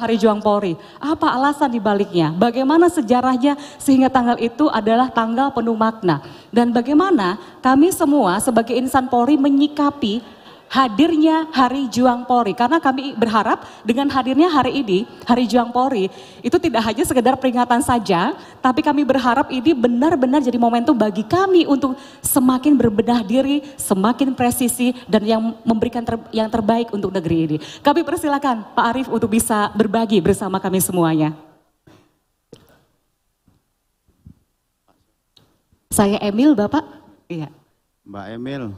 Hari Juang Polri. Apa alasan dibaliknya? Bagaimana sejarahnya sehingga tanggal itu adalah tanggal penuh makna? Dan bagaimana kami semua sebagai insan Polri menyikapi hadirnya Hari Juang Polri? Karena kami berharap dengan hadirnya hari ini, Hari Juang Polri, itu tidak hanya sekedar peringatan saja, tapi kami berharap ini benar-benar jadi momentum bagi kami untuk semakin berbenah diri, semakin presisi, dan yang memberikan yang terbaik untuk negeri ini. Kami persilakan Pak Arief untuk bisa berbagi bersama kami semuanya. Saya Emil, Bapak. Iya. Mbak Emil.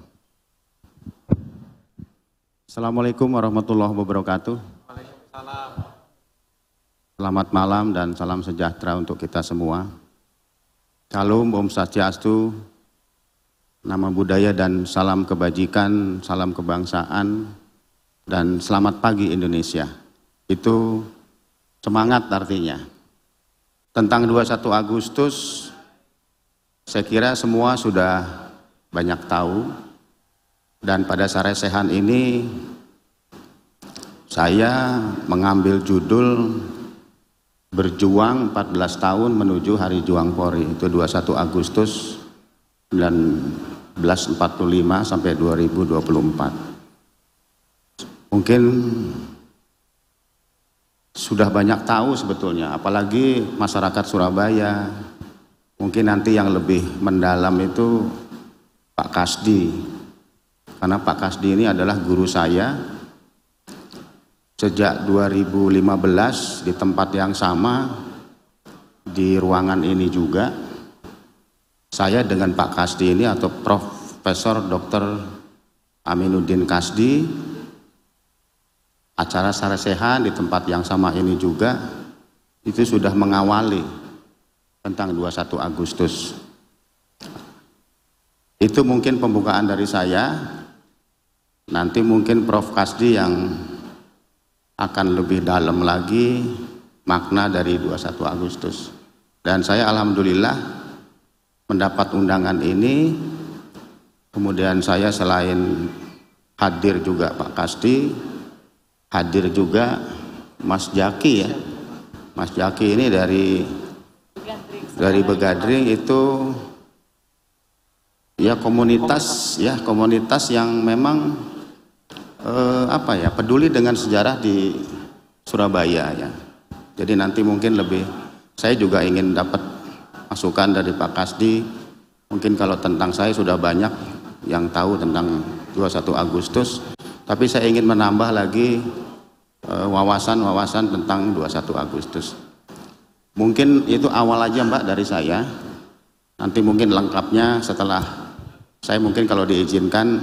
Assalamualaikum warahmatullahi wabarakatuh. Waalaikumsalam. Selamat malam dan salam sejahtera untuk kita semua. Shalom, Om Swastiastu, nama budaya dan salam kebajikan, salam kebangsaan, dan selamat pagi Indonesia. Itu semangat artinya. Tentang 21 Agustus, saya kira semua sudah banyak tahu. Dan pada saresehan ini saya mengambil judul Berjuang 14 tahun menuju Hari Juang Polri. Itu 21 Agustus 1945 sampai 2024. Mungkin sudah banyak tahu sebetulnya, apalagi masyarakat Surabaya. Mungkin nanti yang lebih mendalam itu Pak Kasdi. Karena Pak Kasdi ini adalah guru saya sejak 2015 di tempat yang sama, di ruangan ini juga. Saya dengan Pak Kasdi ini atau Profesor Dr. Aminuddin Kasdi, acara saresehan di tempat yang sama ini juga, itu sudah mengawali tentang 21 Agustus. Itu mungkin pembukaan dari saya. Nanti mungkin Prof. Kasdi yang akan lebih dalam lagi makna dari 21 Agustus. Dan saya alhamdulillah mendapat undangan ini. Kemudian saya selain hadir juga Pak Kasdi, hadir juga Mas Jaki ya. Mas Jaki ini dari Begadring itu ya komunitas yang memang peduli dengan sejarah di Surabaya ya. Jadi nanti mungkin saya juga ingin dapat masukan dari Pak Kasdi. Mungkin kalau tentang saya sudah banyak yang tahu tentang 21 Agustus, tapi saya ingin menambah lagi wawasan-wawasan tentang 21 Agustus. Mungkin itu awal aja Mbak dari saya. Nanti mungkin lengkapnya setelah saya mungkin kalau diizinkan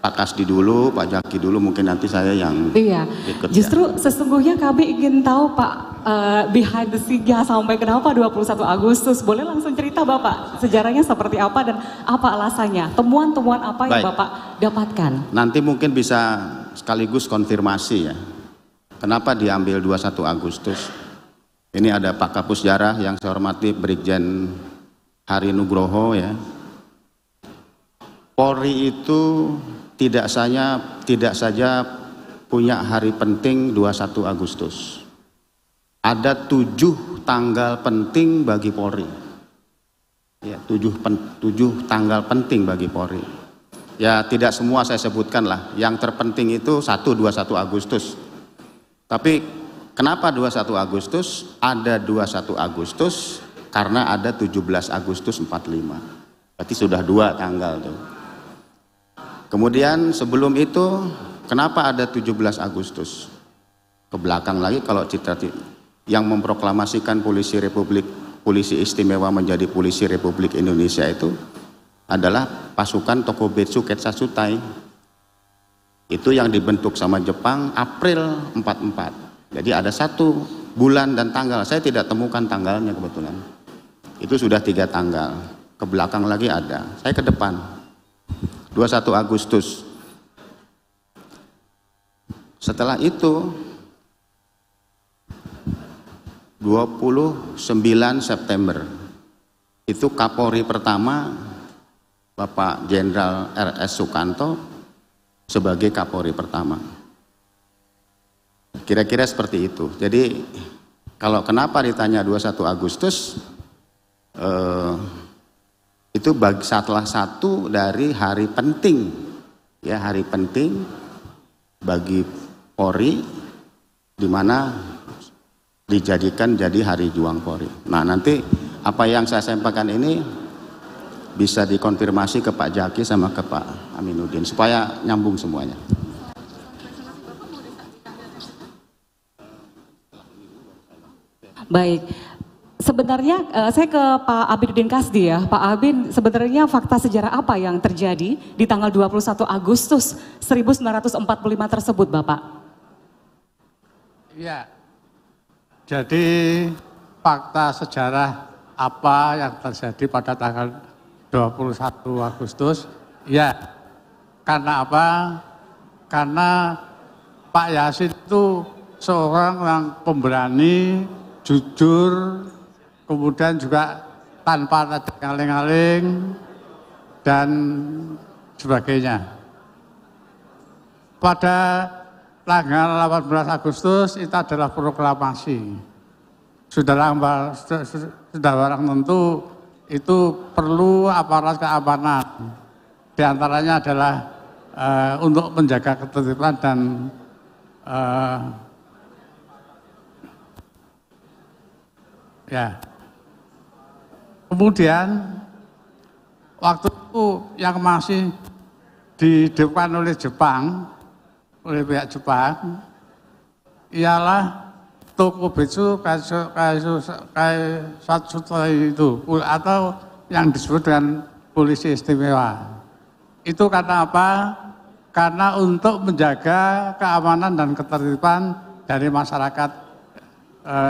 Pak Kasdi dulu, Pak Jaki dulu, mungkin nanti saya yang ikut. Justru sesungguhnya kami ingin tahu Pak behind the scene-nya sampai kenapa 21 Agustus. Boleh langsung cerita Bapak sejarahnya seperti apa dan apa alasannya? Temuan-temuan apa yang Bapak dapatkan? Nanti mungkin bisa sekaligus konfirmasi ya. Kenapa diambil 21 Agustus? Ini ada Pak Kapus Jarah yang saya hormati Brigjen Hari Nugroho ya. Polri itu tidak saja punya hari penting 21 Agustus. Ada 7 tanggal penting bagi Polri. Ya, 7 tanggal penting bagi Polri. Ya tidak semua saya sebutkan lah. Yang terpenting itu 21 Agustus. Tapi kenapa 21 Agustus? Ada 21 Agustus karena ada 17 Agustus 45. Berarti sudah 2 tanggal tuh. Kemudian sebelum itu kenapa ada 17 Agustus? Ke belakang lagi kalau citra yang memproklamasikan polisi istimewa menjadi polisi Republik Indonesia itu adalah pasukan Tokubetsu Ketsatsutai. Itu yang dibentuk sama Jepang April 44. Jadi ada 1 bulan dan tanggal. Saya tidak temukan tanggalnya kebetulan. Itu sudah 3 tanggal. Ke belakang lagi ada. Saya ke depan. 21 Agustus. Setelah itu 29 September itu Kapolri pertama Bapak Jenderal R.S. Sukanto sebagai Kapolri pertama. Kira-kira seperti itu. Jadi kalau kenapa ditanya 21 Agustus, itu salah satu dari hari penting, ya, hari penting bagi Polri, di mana dijadikan jadi Hari Juang Polri. Nah, nanti apa yang saya sampaikan ini bisa dikonfirmasi ke Pak Jaki sama ke Pak Aminuddin supaya nyambung semuanya. Baik, sebenarnya saya ke Pak Aminuddin Kasdi ya. Pak Abin, sebenarnya fakta sejarah apa yang terjadi di tanggal 21 Agustus 1945 tersebut, Bapak? Iya, jadi fakta sejarah apa yang terjadi pada tanggal 21 Agustus, ya karena apa? Karena Pak Yasin itu seorang yang pemberani, jujur, kemudian juga tanpa ada ngaling-ngaling dan sebagainya. Pada tanggal 18 Agustus itu adalah proklamasi. Sudah barang tentu itu perlu aparat keamanan. Di antaranya adalah untuk menjaga ketertiban dan ya. Kemudian waktu itu yang masih dihidupkan oleh Jepang, oleh pihak Jepang, ialah Tokubetsu Kaisatsutai itu, atau yang disebut dengan polisi istimewa. Itu karena apa? Karena untuk menjaga keamanan dan ketertiban dari masyarakat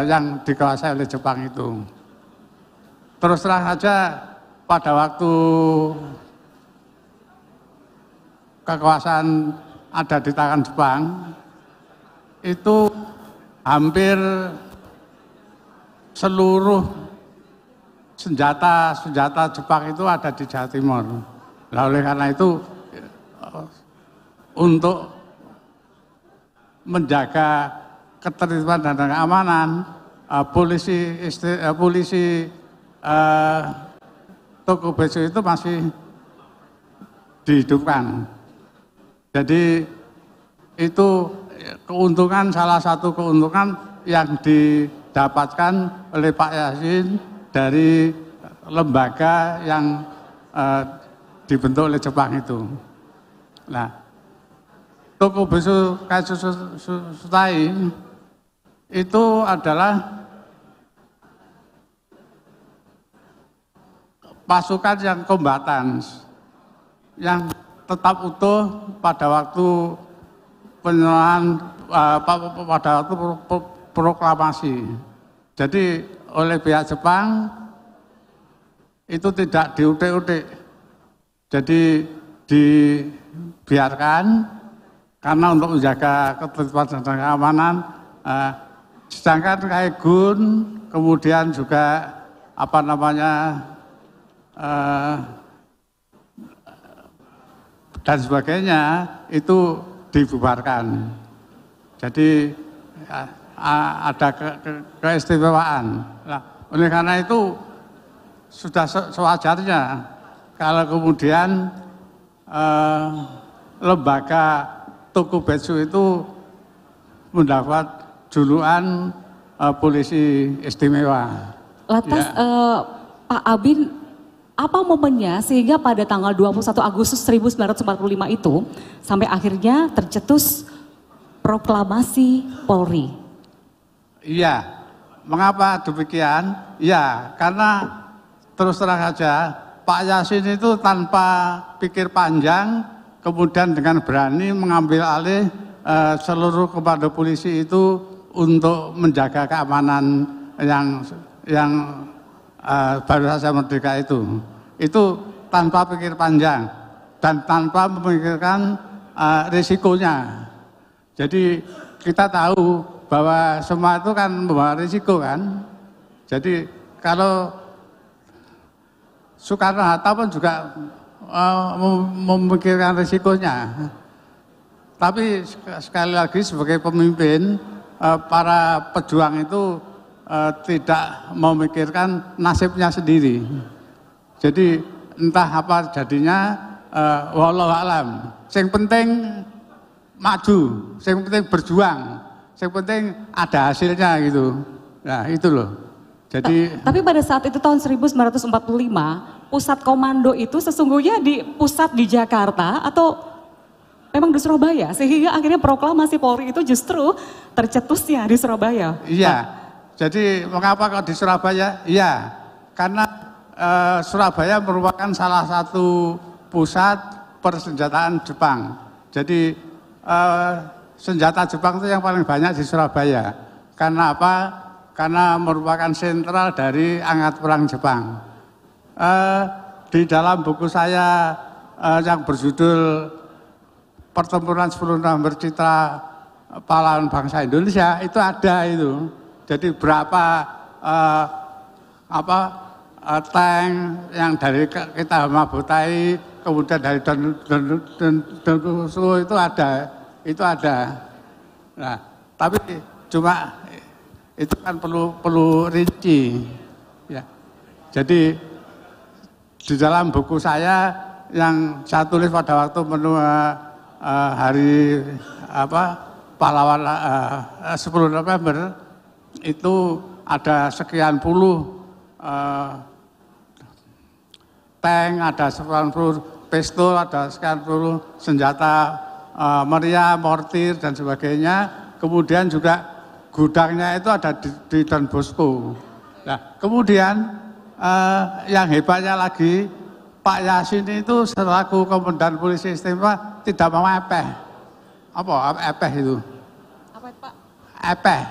yang dikuasai oleh Jepang itu. Terus terang saja pada waktu kekuasaan ada di tangan Jepang, itu hampir seluruh senjata Jepang itu ada di Jawa Timur. Nah, oleh karena itu untuk menjaga ketertiban dan keamanan, polisi Tokubetsu itu masih dihidupkan. Jadi itu keuntungan, salah satu keuntungan yang didapatkan oleh Pak Yasin dari lembaga yang dibentuk oleh Jepang itu. Nah, Tokubetsu Kaisatsutai itu adalah pasukan yang kombatan, yang tetap utuh pada waktu penyerahan, pada waktu proklamasi. Jadi oleh pihak Jepang itu tidak diutik-utik, jadi dibiarkan karena untuk menjaga ketertiban dan keamanan. Sedangkan Kaigun kemudian juga dan sebagainya itu dibubarkan. Jadi ada keistimewaan. Nah, oleh karena itu sudah sewajarnya kalau kemudian lembaga Tokubetsu itu mendapat julukan polisi istimewa. Lantas ya. Pak Abin, apa momennya sehingga pada tanggal 21 Agustus 1945 itu sampai akhirnya tercetus proklamasi Polri? Iya, mengapa demikian? Ya, karena terus terang saja Pak Yasin itu tanpa pikir panjang, kemudian dengan berani mengambil alih seluruh komando polisi itu untuk menjaga keamanan yang baru saja merdeka itu tanpa pikir panjang dan tanpa memikirkan risikonya. Jadi kita tahu bahwa semua itu kan membawa risiko kan. Jadi kalau Soekarno-Hatta pun juga memikirkan risikonya. Tapi sekali lagi sebagai pemimpin para pejuang itu tidak memikirkan nasibnya sendiri. Jadi entah apa jadinya, wallahu alam. Yang penting maju, yang penting berjuang, yang penting ada hasilnya gitu. Nah itu loh. Jadi tapi pada saat itu tahun 1945, pusat komando itu sesungguhnya pusat di Jakarta atau memang di Surabaya? Sehingga akhirnya proklamasi Polri itu justru tercetusnya di Surabaya. Iya, jadi mengapa kok di Surabaya? Iya, karena Surabaya merupakan salah satu pusat persenjataan Jepang. Jadi senjata Jepang itu yang paling banyak di Surabaya. Karena apa? Karena merupakan sentral dari angkat perang Jepang. Di dalam buku saya yang berjudul Pertempuran 10 November Citra Pahlawan Bangsa Indonesia itu ada itu. Jadi berapa tank yang dari kita Mabutai, kemudian dari Donggala itu ada. Nah, tapi cuma itu kan perlu rinci. Ya. Jadi di dalam buku saya yang saya tulis pada waktu hari pahlawan 10 November itu ada sekian puluh tank, ada sekian puluh pistol, ada sekian puluh senjata meriam, mortir dan sebagainya. Kemudian juga gudangnya itu ada di Don Bosco. Nah, kemudian yang hebatnya lagi, Pak Yasin itu selaku Komandan Polisi Istimewa tidak mau epeh. Apa epeh itu? Apa itu Pak? Epeh.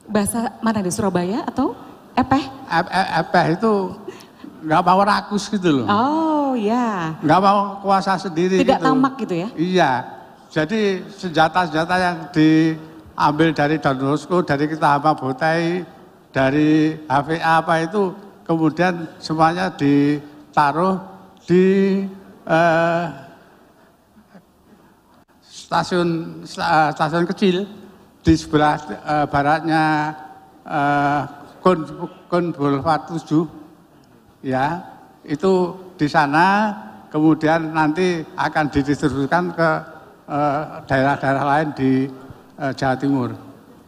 Bahasa mana di Surabaya atau epeh? Epeh itu nggak mau rakus gitu loh. Oh ya. Nggak mau kuasa sendiri. Tidak gitu. tamak gitu ya? Iya. Jadi senjata-senjata yang diambil dari Don Bosco, dari kita Mabutai, dari HVA apa itu, kemudian semuanya ditaruh di stasiun kecil di sebelah baratnya Kon Boulevard 7, ya itu di sana. Kemudian nanti akan didistribusikan ke daerah-daerah lain di Jawa Timur.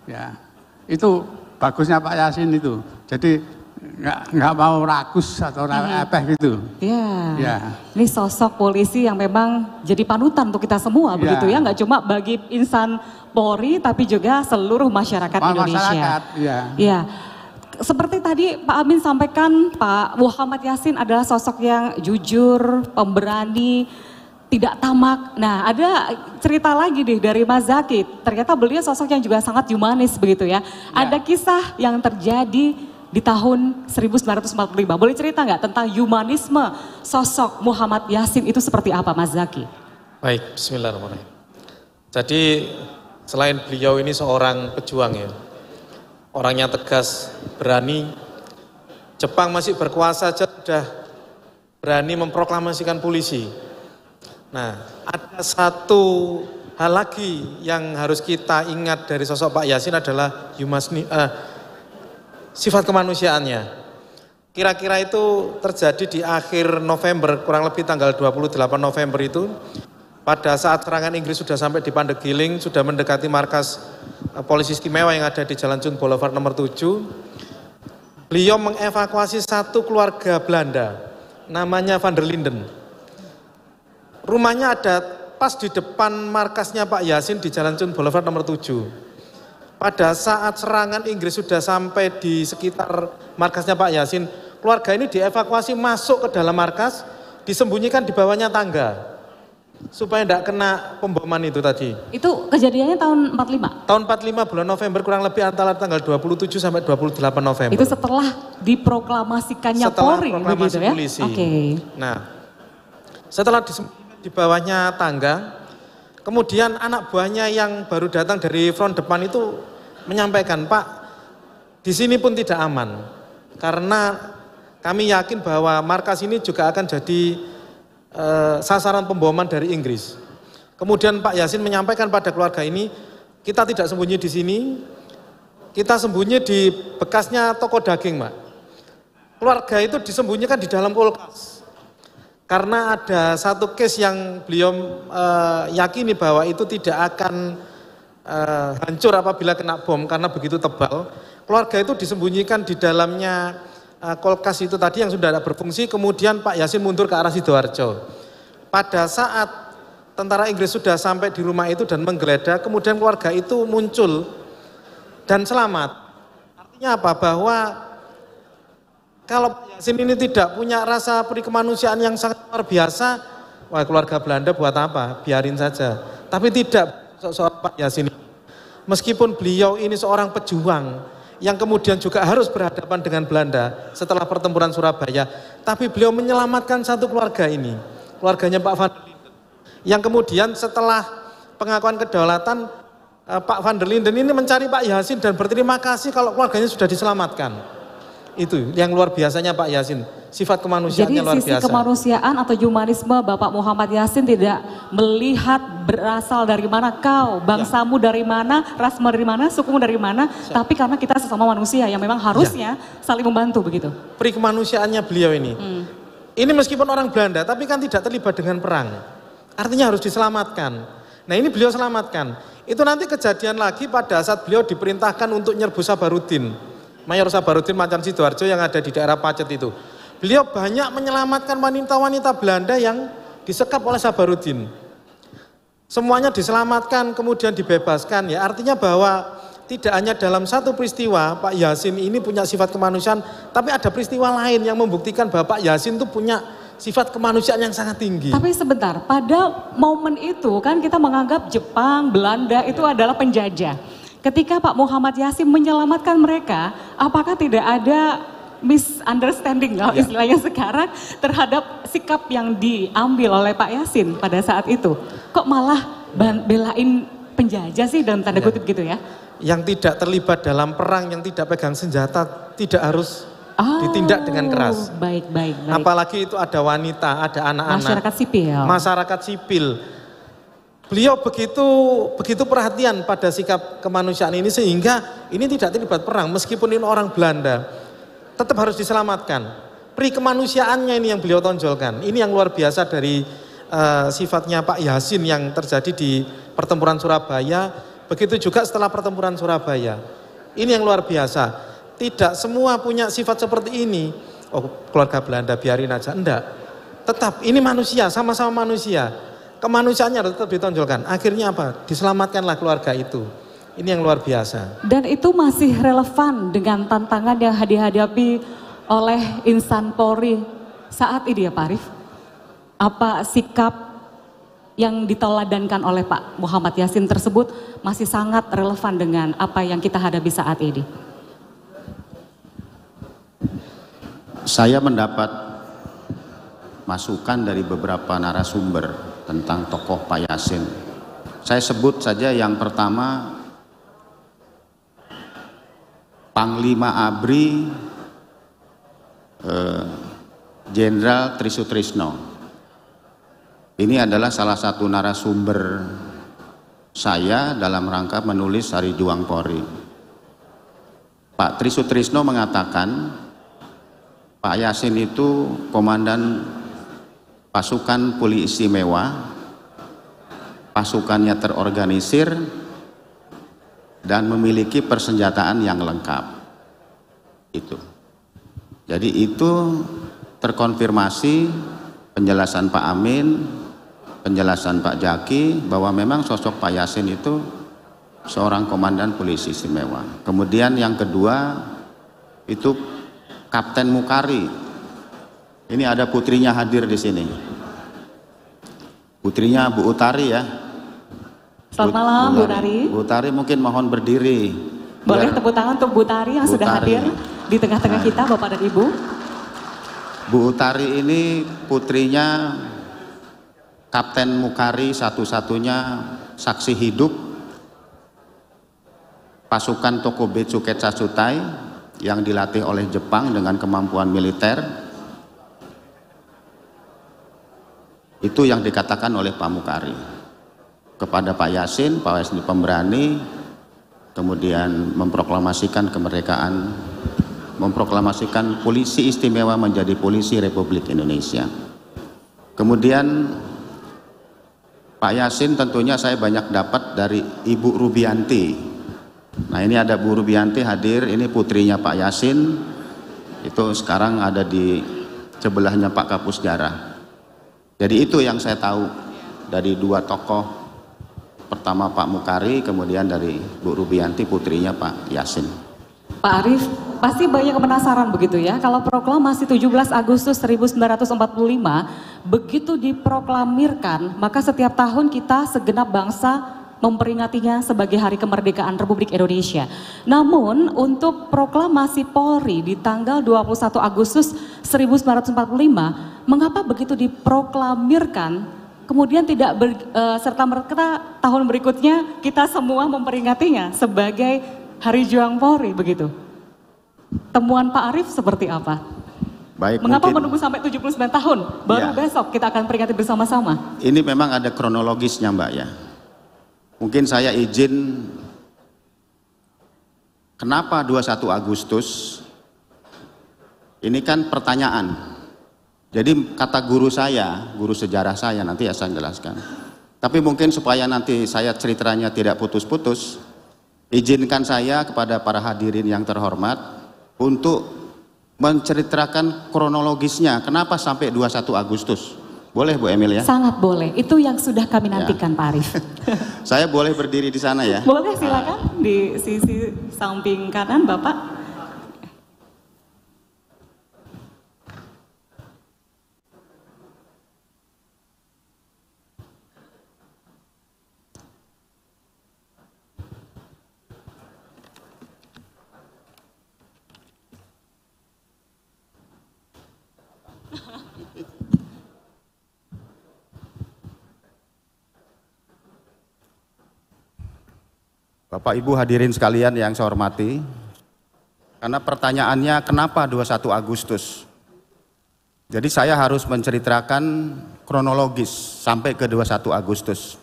Ya, itu bagusnya Pak Yasin itu. Jadi nggak mau rakus atau epeh gitu. Ya. Ini sosok polisi yang memang jadi panutan untuk kita semua begitu ya. Nggak cuma bagi insan Polri tapi juga seluruh masyarakat Indonesia. Ya. Seperti tadi Pak Amin sampaikan, Pak Muhammad Yasin adalah sosok yang jujur, pemberani, tidak tamak. Nah, ada cerita lagi nih dari Mas Zaki. Ternyata beliau sosok yang juga sangat humanis begitu ya. Ada kisah yang terjadi di tahun 1945. Boleh cerita nggak tentang humanisme sosok Muhammad Yasin itu seperti apa, Mas Zaki? Baik, bismillahirrahmanirrahim. Jadi selain beliau ini seorang pejuang ya, orangnya tegas, berani. Jepang masih berkuasa saja sudah berani memproklamasikan polisi. Nah, ada satu hal lagi yang harus kita ingat dari sosok Pak Yasin adalah sifat kemanusiaannya. Kira-kira itu terjadi di akhir November, kurang lebih tanggal 28 November itu. Pada saat serangan Inggris sudah sampai di Pandegiling, sudah mendekati markas polisi istimewa yang ada di Jalan Jun Boulevard nomor 7. Beliau mengevakuasi satu keluarga Belanda, namanya Van der Linden. Rumahnya ada pas di depan markasnya Pak Yasin di Jalan Jun Boulevard nomor 7. Pada saat serangan Inggris sudah sampai di sekitar markasnya Pak Yasin, keluarga ini dievakuasi masuk ke dalam markas, disembunyikan di bawahnya tangga. Supaya tidak kena pemboman itu tadi. Itu kejadiannya tahun 45? Tahun 45 bulan November, kurang lebih antara tanggal 27 sampai 28 November. Itu setelah diproklamasikannya Polri begitu ya? Polisi. Oke. Nah, setelah di bawahnya tangga, kemudian anak buahnya yang baru datang dari front depan itu menyampaikan, Pak, di sini pun tidak aman. Karena kami yakin bahwa markas ini juga akan jadi sasaran pemboman dari Inggris. Kemudian Pak Yasin menyampaikan pada keluarga ini, kita tidak sembunyi di sini, kita sembunyi di bekasnya toko daging, Mbak. Keluarga itu disembunyikan di dalam kulkas. Karena ada satu case yang beliau yakini bahwa itu tidak akan hancur apabila kena bom karena begitu tebal. Keluarga itu disembunyikan di dalamnya kulkas itu tadi yang sudah tidak berfungsi, kemudian Pak Yasin mundur ke arah Sidoarjo. Pada saat tentara Inggris sudah sampai di rumah itu dan menggeledah, kemudian keluarga itu muncul dan selamat. Artinya apa? Bahwa kalau Pak Yasin ini tidak punya rasa peri kemanusiaan yang sangat luar biasa, wah keluarga Belanda buat apa? Biarin saja. Tapi tidak soal Pak Yasin. Meskipun beliau ini seorang pejuang yang kemudian juga harus berhadapan dengan Belanda setelah pertempuran Surabaya, tapi beliau menyelamatkan satu keluarga ini, keluarganya Pak Van der Linden, yang kemudian setelah pengakuan kedaulatan Pak Van der Linden ini mencari Pak Yasin dan berterima kasih kalau keluarganya sudah diselamatkan. Itu yang luar biasanya Pak Yasin, sifat kemanusiaannya luar biasa. Jadi sisi kemanusiaan atau humanisme Bapak Muhammad Yasin tidak melihat berasal dari mana kau, bangsamu dari mana, rasmu dari mana, sukumu dari mana, tapi karena kita sesama manusia yang memang harusnya saling membantu begitu. Peri kemanusiaannya beliau ini. Ini meskipun orang Belanda tapi kan tidak terlibat dengan perang. Artinya harus diselamatkan. Nah ini beliau selamatkan. Itu nanti kejadian lagi pada saat beliau diperintahkan untuk nyerbu Sabarudin. Mayor Sabarudin Macan Sidoarjo yang ada di daerah Pacet itu. Beliau banyak menyelamatkan wanita-wanita Belanda yang disekap oleh Sabarudin. Semuanya diselamatkan kemudian dibebaskan ya. Artinya bahwa tidak hanya dalam satu peristiwa Pak Yasin ini punya sifat kemanusiaan, tapi ada peristiwa lain yang membuktikan bahwa Pak Yasin itu punya sifat kemanusiaan yang sangat tinggi. Tapi sebentar, pada momen itu kan kita menganggap Jepang, Belanda itu adalah penjajah. Ketika Pak Muhammad Yasin menyelamatkan mereka, apakah tidak ada misunderstanding kalau istilahnya sekarang terhadap sikap yang diambil oleh Pak Yasin pada saat itu? Kok malah belain penjajah sih dalam tanda kutip gitu ya? Yang tidak terlibat dalam perang, yang tidak pegang senjata, tidak harus ditindak dengan keras. Baik. Apalagi itu ada wanita, ada anak-anak. Masyarakat sipil. Beliau begitu perhatian pada sikap kemanusiaan ini sehingga ini tidak terlibat perang. Meskipun ini orang Belanda, tetap harus diselamatkan. Peri kemanusiaannya ini yang beliau tonjolkan. Ini yang luar biasa dari sifatnya Pak Yasin yang terjadi di pertempuran Surabaya. Begitu juga setelah pertempuran Surabaya. Ini yang luar biasa. Tidak semua punya sifat seperti ini. Oh keluarga Belanda biarin aja. Enggak. Tetap ini manusia, sama-sama manusia. Kemanusiaannya tetap ditonjolkan. Akhirnya apa? Diselamatkanlah keluarga itu. Ini yang luar biasa. Dan itu masih relevan dengan tantangan yang dihadapi oleh insan Polri saat ini ya Pak Arief? Apa sikap yang diteladankan oleh Pak Muhammad Yasin tersebut masih sangat relevan dengan apa yang kita hadapi saat ini? Saya mendapat masukan dari beberapa narasumber tentang tokoh Pak Yasin. Saya sebut saja yang pertama, Panglima ABRI Jenderal Trisutrisno. Ini adalah salah satu narasumber saya dalam rangka menulis Hari Juang Polri. Pak Trisutrisno mengatakan Pak Yasin itu komandan pasukan Polri Istimewa, pasukannya terorganisir dan memiliki persenjataan yang lengkap. Itu. Jadi itu terkonfirmasi penjelasan Pak Amin, penjelasan Pak Jaki bahwa memang sosok Pak Yasin itu seorang komandan Polisi Istimewa. Kemudian yang kedua itu Kapten Mukari. Ini ada putrinya hadir di sini. Putrinya Bu Utari ya. Selamat malam Bu Utari. Bu Utari mungkin mohon berdiri. Boleh tepuk tangan untuk Bu Utari yang sudah hadir di tengah-tengah kita Bapak dan Ibu. Bu Utari ini putrinya Kapten Mukari, satu-satunya saksi hidup pasukan Tokubetsu Ketsatsutai yang dilatih oleh Jepang dengan kemampuan militer. Itu yang dikatakan oleh Pak Mukari. kepada Pak Yasin pemberani, kemudian memproklamasikan kemerdekaan, memproklamasikan polisi istimewa menjadi polisi Republik Indonesia. Kemudian Pak Yasin tentunya saya banyak dapat dari Ibu Rubianti. Nah, ini ada Bu Rubianti hadir, ini putrinya Pak Yasin, itu sekarang ada di sebelahnya Pak Kapus Jarah. Jadi itu yang saya tahu dari dua tokoh, pertama Pak Mukari, kemudian dari Bu Rubianti putrinya Pak Yasin. Pak Arief, pasti banyak penasaran begitu ya, kalau proklamasi 17 Agustus 1945 begitu diproklamirkan, maka setiap tahun kita segenap bangsa memperingatinya sebagai Hari Kemerdekaan Republik Indonesia. Namun untuk proklamasi Polri di tanggal 21 Agustus 1945, mengapa begitu diproklamirkan kemudian tidak serta-merta tahun berikutnya kita semua memperingatinya sebagai Hari Juang Polri begitu? Temuan Pak Arief seperti apa? Baik, mengapa mungkin, menunggu sampai 79 tahun? Baru besok kita akan peringati bersama-sama. Ini memang ada kronologisnya Mbak ya. Mungkin saya izin, kenapa 21 Agustus? Ini kan pertanyaan. Jadi kata guru saya, guru sejarah saya, nanti ya saya jelaskan. Tapi mungkin supaya nanti saya ceritanya tidak putus-putus, izinkan saya kepada para hadirin yang terhormat untuk menceritakan kronologisnya, kenapa sampai 21 Agustus. Boleh Bu Emil ya? Sangat boleh, itu yang sudah kami nantikan Pak Arief. Saya boleh berdiri di sana ya? Boleh, silakan di sisi samping kanan Bapak. Bapak Ibu hadirin sekalian yang saya hormati, karena pertanyaannya kenapa 21 Agustus? Jadi saya harus menceritakan kronologis sampai ke 21 Agustus.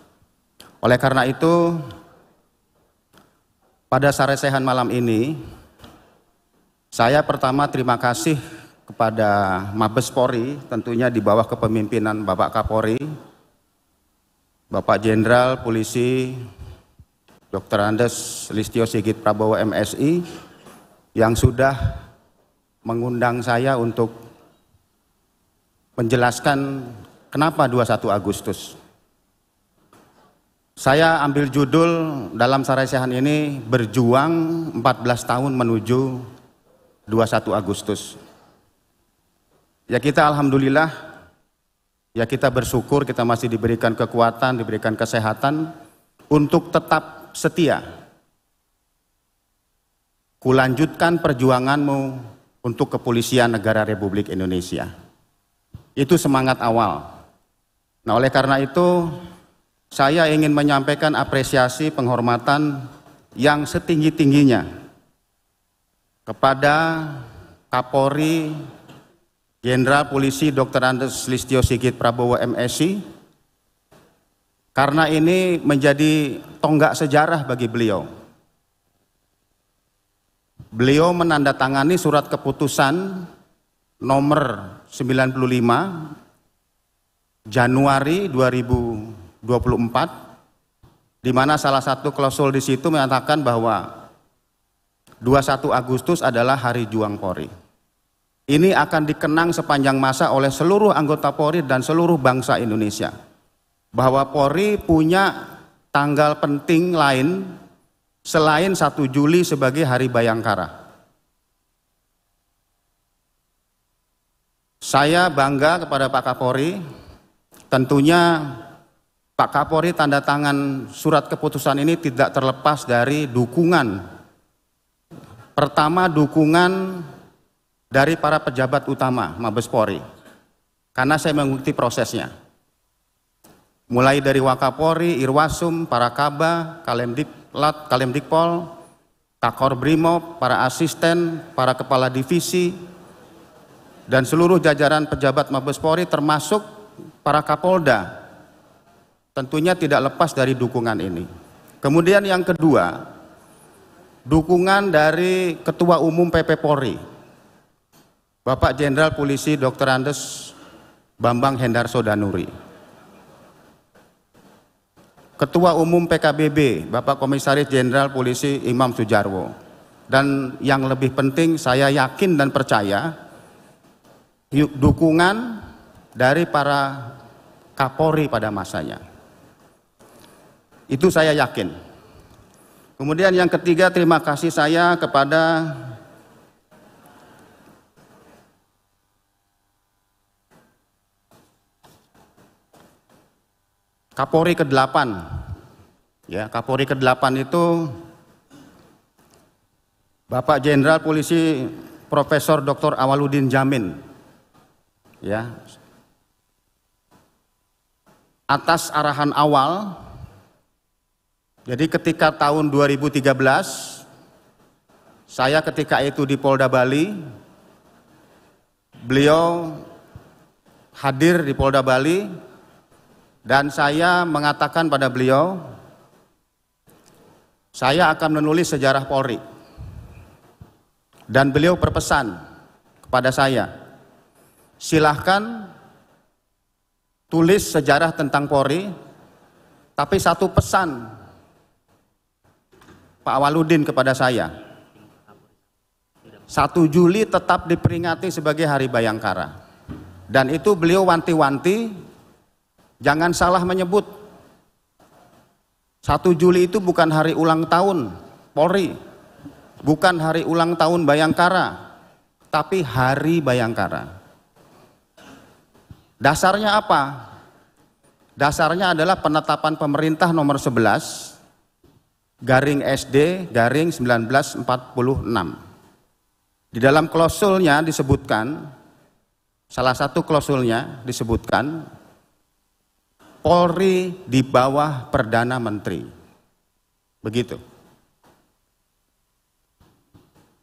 Oleh karena itu, pada saresehan malam ini, saya pertama terima kasih kepada Mabes Polri, tentunya di bawah kepemimpinan Bapak Kapolri, Bapak Jenderal Polisi Dr. Andes Listio Sigit Prabowo MSI yang sudah mengundang saya untuk menjelaskan kenapa 21 Agustus. Saya ambil judul dalam saresehan ini, berjuang 14 tahun menuju 21 Agustus. Ya kita alhamdulillah, ya kita bersyukur kita masih diberikan kekuatan, diberikan kesehatan untuk tetap setia. Kulanjutkan perjuanganmu untuk kepolisian negara Republik Indonesia. Itu semangat awal. Nah, oleh karena itu saya ingin menyampaikan apresiasi penghormatan yang setinggi-tingginya kepada Kapolri Jenderal Polisi Dr. Andes Listio Sigit Prabowo MSI, karena ini menjadi tonggak sejarah bagi beliau. Beliau menandatangani surat keputusan nomor 95 Januari 2024, di mana salah satu klausul di situ menyatakan bahwa 21 Agustus adalah Hari Juang Polri. Ini akan dikenang sepanjang masa oleh seluruh anggota Polri dan seluruh bangsa Indonesia. Bahwa Polri punya tanggal penting lain selain 1 Juli sebagai Hari Bayangkara. Saya bangga kepada Pak Kapolri, tentunya Pak Kapolri tanda tangan surat keputusan ini tidak terlepas dari dukungan. Pertama, dukungan dari para pejabat utama Mabes Polri, karena saya mengikuti prosesnya. Mulai dari Wakapolri, Irwasum, para Kaba, Kalemdiklat, Kalemdikpol, Kakor Brimob, para asisten, para kepala divisi, dan seluruh jajaran pejabat Mabes Polri termasuk para Kapolda, tentunya tidak lepas dari dukungan ini. Kemudian yang kedua, dukungan dari Ketua Umum PP Polri, Bapak Jenderal Polisi Dr. Andes Bambang Hendarso Danuri. Ketua Umum PKBB, Bapak Komisaris Jenderal Polisi Imam Sujarwo. Dan yang lebih penting, saya yakin dan percaya dukungan dari para Kapolri pada masanya. Itu saya yakin. Kemudian yang ketiga, terima kasih saya kepada Kapolri ke-8. Ya, Kapolri ke-8 itu Bapak Jenderal Polisi Profesor Dr. Awaludin Jamin. Ya. Atas arahan awal, jadi ketika tahun 2013, saya ketika itu di Polda Bali, beliau hadir di Polda Bali, dan saya mengatakan pada beliau, saya akan menulis sejarah Polri. Dan beliau berpesan kepada saya, silahkan tulis sejarah tentang Polri, tapi satu pesan Pak Awaludin kepada saya, 1 Juli tetap diperingati sebagai Hari Bayangkara. Dan itu beliau wanti-wanti, jangan salah menyebut, 1 Juli itu bukan hari ulang tahun Polri, bukan hari ulang tahun Bayangkara, tapi Hari Bayangkara. Dasarnya apa? Dasarnya adalah penetapan pemerintah nomor 11 garing SD garing 1946. Di dalam klausulnya disebutkan, salah satu klausulnya disebutkan, Polri di bawah Perdana Menteri. Begitu.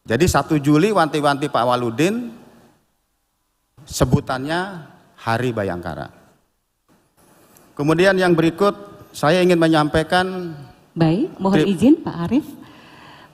Jadi 1 Juli wanti-wanti Pak Awaludin, sebutannya Hari Bayangkara. Kemudian yang berikut, saya ingin menyampaikan. Baik, mohon izin Pak Arief.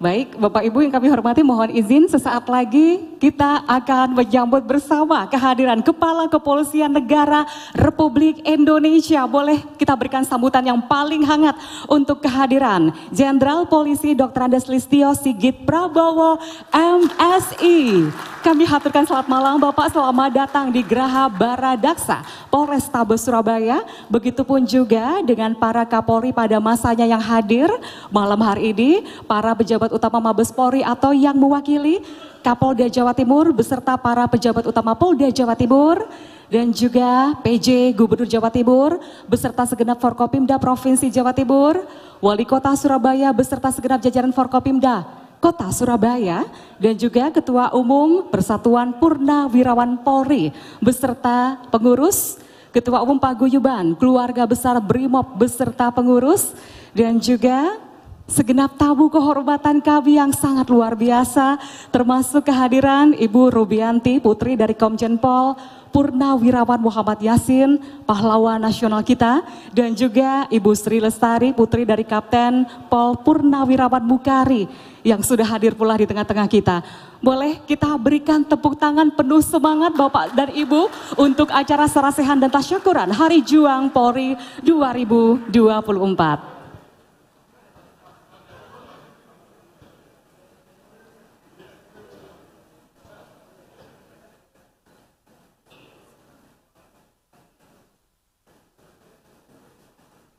Baik, Bapak Ibu yang kami hormati, mohon izin sesaat lagi kita akan menyambut bersama kehadiran Kepala Kepolisian Negara Republik Indonesia. Boleh kita berikan sambutan yang paling hangat untuk kehadiran Jenderal Polisi Dr. Andes Listio Sigit Prabowo, MSI. Kami haturkan selamat malam Bapak, selamat datang di Graha Baradaksa, Polrestabes Surabaya. Begitupun juga dengan para Kapolri pada masanya yang hadir malam hari ini, para pejabat utama Mabes Polri atau yang mewakili Kapolda Jawa Timur beserta para pejabat utama Polda Jawa Timur dan juga PJ Gubernur Jawa Timur beserta segenap Forkopimda Provinsi Jawa Timur, Wali Kota Surabaya beserta segenap jajaran Forkopimda Kota Surabaya, dan juga Ketua Umum Persatuan Purnawirawan Polri beserta pengurus, Ketua Umum Paguyuban, Keluarga Besar Brimob beserta pengurus, dan juga segenap tamu kehormatan kami yang sangat luar biasa, termasuk kehadiran Ibu Rubianti, putri dari Komjen Pol Purnawirawan Muhammad Yasin, pahlawan nasional kita, dan juga Ibu Sri Lestari, putri dari Kapten Pol Purnawirawan Mukari, yang sudah hadir pula di tengah-tengah kita. Boleh kita berikan tepuk tangan penuh semangat Bapak dan Ibu untuk acara sarasehan dan tasyakuran Hari Juang Polri 2024.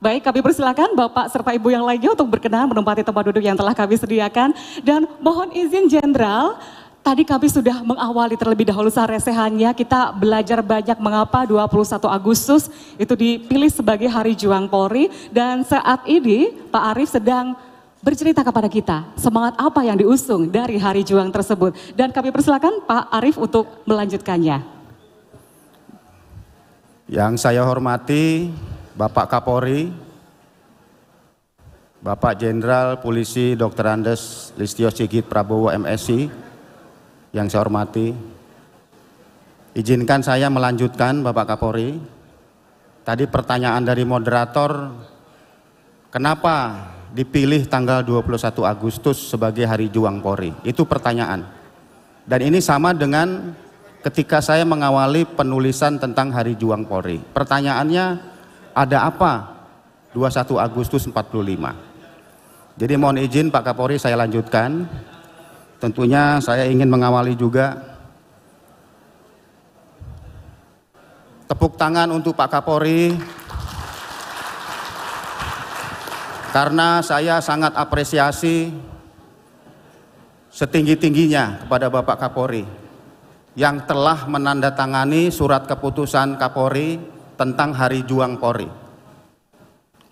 Baik, kami persilakan Bapak serta Ibu yang lainnya untuk berkenan menempati tempat duduk yang telah kami sediakan. Dan mohon izin Jenderal, tadi kami sudah mengawali terlebih dahulu sarasehannya. Kita belajar banyak mengapa 21 Agustus itu dipilih sebagai Hari Juang Polri. Dan saat ini Pak Arief sedang bercerita kepada kita semangat apa yang diusung dari Hari Juang tersebut. Dan kami persilakan Pak Arief untuk melanjutkannya. Yang saya hormati Bapak Kapolri, Bapak Jenderal Polisi Dr. Andes Listio Sigit Prabowo MSI, yang saya hormati, izinkan saya melanjutkan Bapak Kapolri. Tadi pertanyaan dari moderator, kenapa dipilih tanggal 21 Agustus sebagai Hari Juang Polri? Itu pertanyaan. Dan ini sama dengan ketika saya mengawali penulisan tentang Hari Juang Polri. Pertanyaannya, ada apa 21 Agustus 45? Jadi mohon izin Pak Kapolri saya lanjutkan. Tentunya saya ingin mengawali juga. Tepuk tangan untuk Pak Kapolri, karena saya sangat apresiasi setinggi-tingginya kepada Bapak Kapolri yang telah menandatangani surat keputusan Kapolri tentang Hari Juang Polri.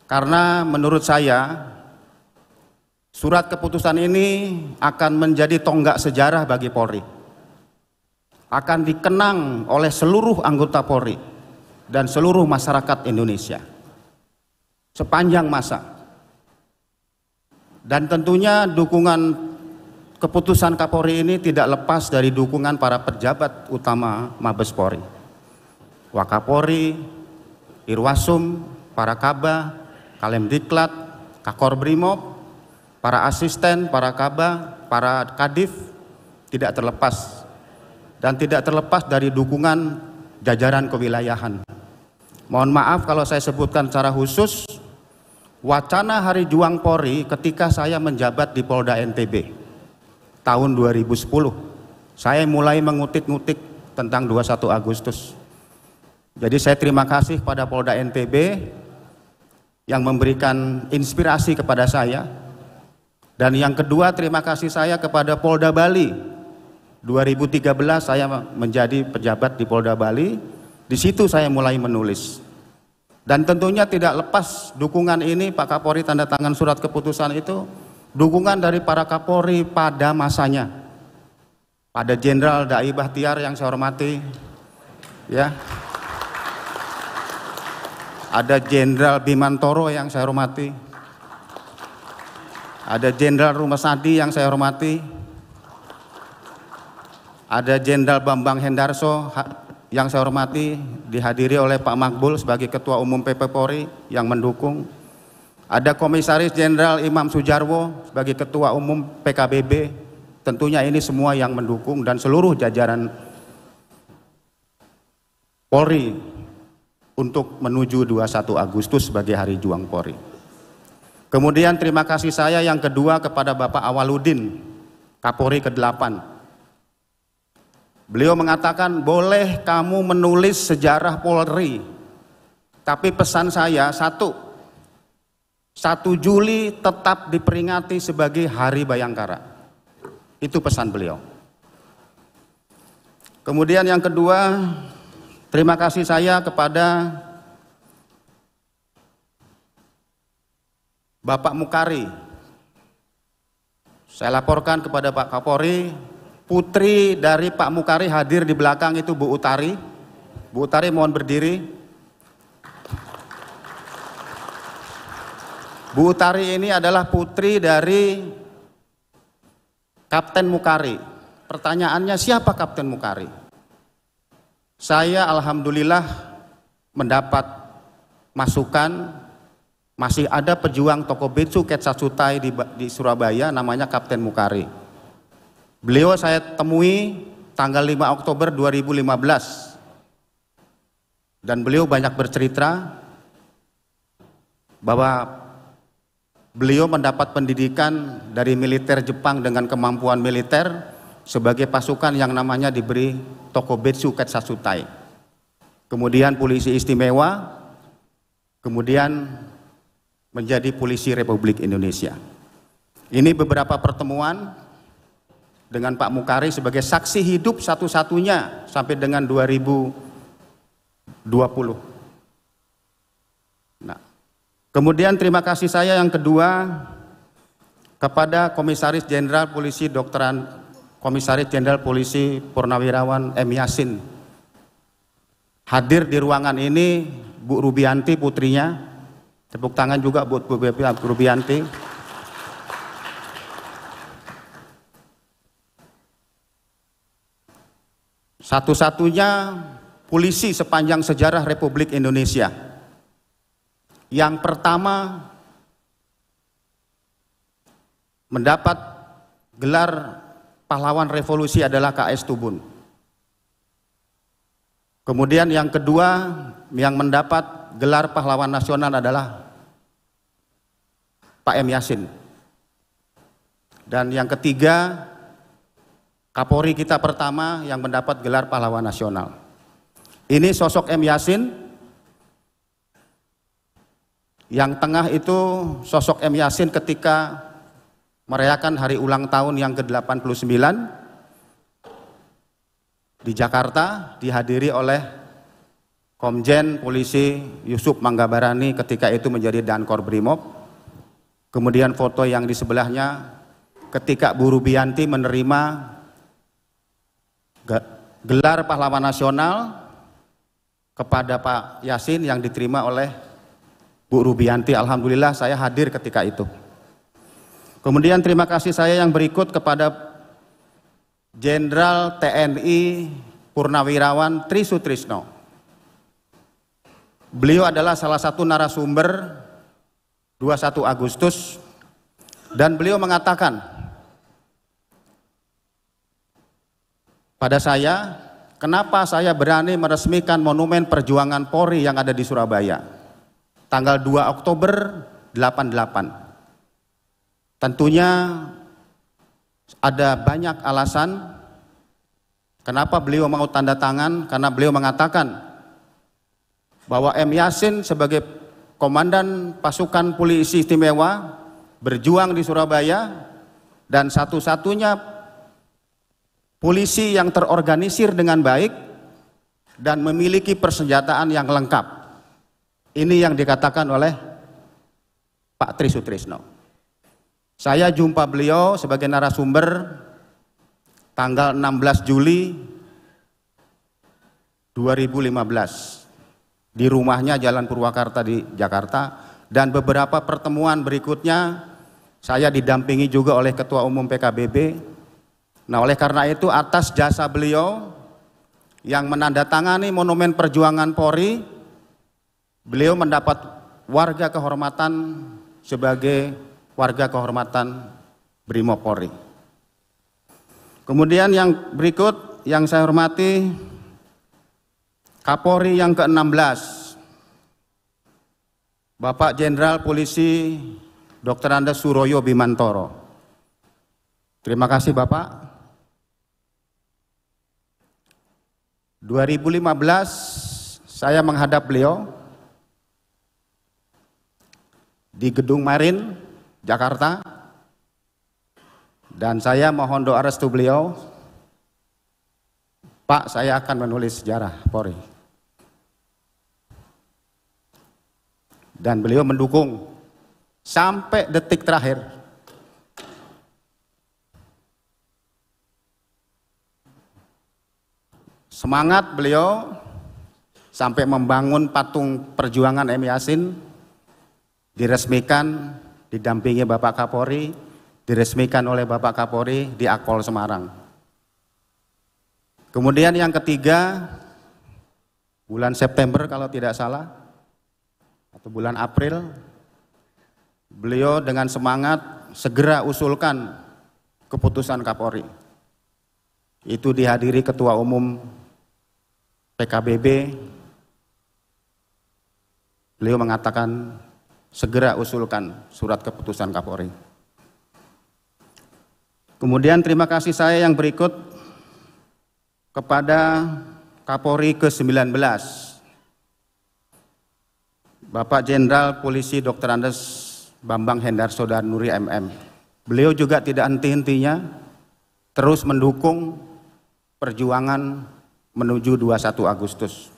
Karena menurut saya surat keputusan ini akan menjadi tonggak sejarah bagi Polri, akan dikenang oleh seluruh anggota Polri dan seluruh masyarakat Indonesia sepanjang masa. Dan tentunya dukungan keputusan Kapolri ini tidak lepas dari dukungan para pejabat utama Mabes Polri, Wakapolri, Irwasum, para Kaba, Kalemdiklat, Kakor Brimob, para asisten, para Kaba, para Kadif, tidak terlepas dan tidak terlepas dari dukungan jajaran kewilayahan. Mohon maaf kalau saya sebutkan secara khusus, wacana Hari Juang Polri ketika saya menjabat di Polda NTB tahun 2010, saya mulai mengutik-ngutik tentang 21 Agustus. Jadi saya terima kasih pada Polda NTB yang memberikan inspirasi kepada saya. Dan yang kedua, terima kasih saya kepada Polda Bali. 2013 saya menjadi pejabat di Polda Bali. Di situ saya mulai menulis. Dan tentunya tidak lepas dukungan ini, Pak Kapolri tanda tangan surat keputusan itu, dukungan dari para Kapolri pada masanya. Pada Jenderal Dai Bahtiar yang saya hormati, ya. Ada Jenderal Bimantoro yang saya hormati. Ada Jenderal Rumasadi yang saya hormati. Ada Jenderal Bambang Hendarso yang saya hormati, dihadiri oleh Pak Makbul sebagai Ketua Umum PP Polri yang mendukung. Ada Komisaris Jenderal Imam Sujarwo sebagai Ketua Umum PKBB. Tentunya ini semua yang mendukung dan seluruh jajaran Polri untuk menuju 21 Agustus sebagai Hari Juang Polri. Kemudian terima kasih saya yang kedua kepada Bapak Awaludin, Kapolri ke-8. Beliau mengatakan, boleh kamu menulis sejarah Polri, tapi pesan saya 1 Juli tetap diperingati sebagai Hari Bayangkara. Itu pesan beliau. Kemudian yang kedua, terima kasih saya kepada Bapak Mukari. Saya laporkan kepada Pak Kapolri, putri dari Pak Mukari hadir di belakang itu Bu Utari. Bu Utari mohon berdiri. Bu Utari ini adalah putri dari Kapten Mukari. Pertanyaannya, siapa Kapten Mukari? Saya alhamdulillah mendapat masukan, masih ada pejuang Tokobetsu Ketsatsutai di Surabaya namanya Kapten Mukari. Beliau saya temui tanggal 5 Oktober 2015 dan beliau banyak bercerita bahwa beliau mendapat pendidikan dari militer Jepang dengan kemampuan militer sebagai pasukan yang namanya diberi Tokobetsu Ketsatsutai. Kemudian polisi istimewa, kemudian menjadi polisi Republik Indonesia. Ini beberapa pertemuan dengan Pak Mukari sebagai saksi hidup satu-satunya sampai dengan 2020. Nah, kemudian terima kasih saya yang kedua kepada Komisaris Jenderal Polisi Komisaris Jenderal Polisi Purnawirawan M. Yasin. Hadir di ruangan ini Bu Rubianti putrinya. Tepuk tangan juga buat Bu Rubianti. Satu-satunya polisi sepanjang sejarah Republik Indonesia Yang pertama mendapat gelar pahlawan revolusi adalah KS Tubun. Kemudian yang kedua yang mendapat gelar pahlawan nasional adalah Pak M. Yasin. Dan yang ketiga, Kapolri kita pertama yang mendapat gelar pahlawan nasional. Ini sosok M. Yasin. Yang tengah itu sosok M. Yasin ketika merayakan hari ulang tahun yang ke-89 di Jakarta, dihadiri oleh Komjen Polisi Yusuf Manggabarani ketika itu menjadi Dankor Brimob. Kemudian foto yang di sebelahnya ketika Bu Rubianti menerima gelar pahlawan nasional kepada Pak Yasin yang diterima oleh Bu Rubianti. Alhamdulillah saya hadir ketika itu. Kemudian terima kasih saya yang berikut kepada Jenderal TNI Purnawirawan Tri Sutrisno. Beliau adalah salah satu narasumber 21 Agustus dan beliau mengatakan pada saya, kenapa saya berani meresmikan Monumen Perjuangan Polri yang ada di Surabaya tanggal 2 Oktober 88. Tentunya ada banyak alasan kenapa beliau mau tanda tangan, karena beliau mengatakan bahwa M. Yasin sebagai komandan pasukan polisi istimewa berjuang di Surabaya dan satu-satunya polisi yang terorganisir dengan baik dan memiliki persenjataan yang lengkap. Ini yang dikatakan oleh Pak Tri Sutrisno. Saya jumpa beliau sebagai narasumber tanggal 16 Juli 2015 di rumahnya Jalan Purwakarta di Jakarta, dan beberapa pertemuan berikutnya saya didampingi juga oleh Ketua Umum PKBB. Nah, oleh karena itu atas jasa beliau yang menandatangani Monumen Perjuangan Polri, beliau mendapat warga kehormatan sebagai warga kehormatan Brimob Polri. Kemudian yang berikut yang saya hormati Kapolri yang ke-16, Bapak Jenderal Polisi Dr. Andes Suroyo Bimantoro. Terima kasih Bapak. 2015 saya menghadap beliau di Gedung Marin, Jakarta, dan saya mohon doa restu beliau. Pak, saya akan menulis sejarah Polri. Dan beliau mendukung sampai detik terakhir. Semangat beliau sampai membangun patung perjuangan M. Yasin, diresmikan didampingi Bapak Kapolri, diresmikan oleh Bapak Kapolri di Akpol Semarang. Kemudian yang ketiga, bulan September kalau tidak salah, atau bulan April, beliau dengan semangat segera usulkan keputusan Kapolri. Itu dihadiri Ketua Umum PKBB, beliau mengatakan segera usulkan surat keputusan Kapolri. Kemudian terima kasih saya yang berikut kepada Kapolri ke-19, Bapak Jenderal Polisi Dr. Andes Bambang Hendarso Danuri MM. Beliau juga tidak henti-hentinya terus mendukung perjuangan menuju 21 Agustus.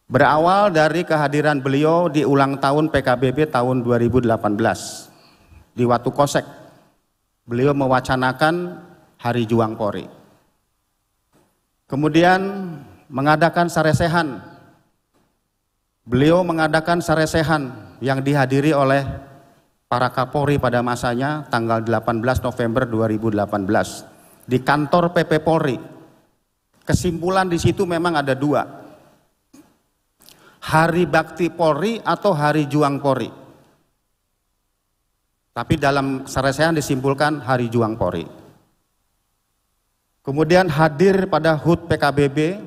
Berawal dari kehadiran beliau di ulang tahun PKBB tahun 2018 di Watu Kosek, beliau mewacanakan Hari Juang Polri. Kemudian mengadakan saresehan. Beliau mengadakan saresehan yang dihadiri oleh para Kapolri pada masanya tanggal 18 November 2018 di kantor PP Polri. Kesimpulan di situ memang ada dua. Hari Bakti Polri atau Hari Juang Polri. Tapi dalam saresihan disimpulkan Hari Juang Polri. Kemudian hadir pada HUT PKBB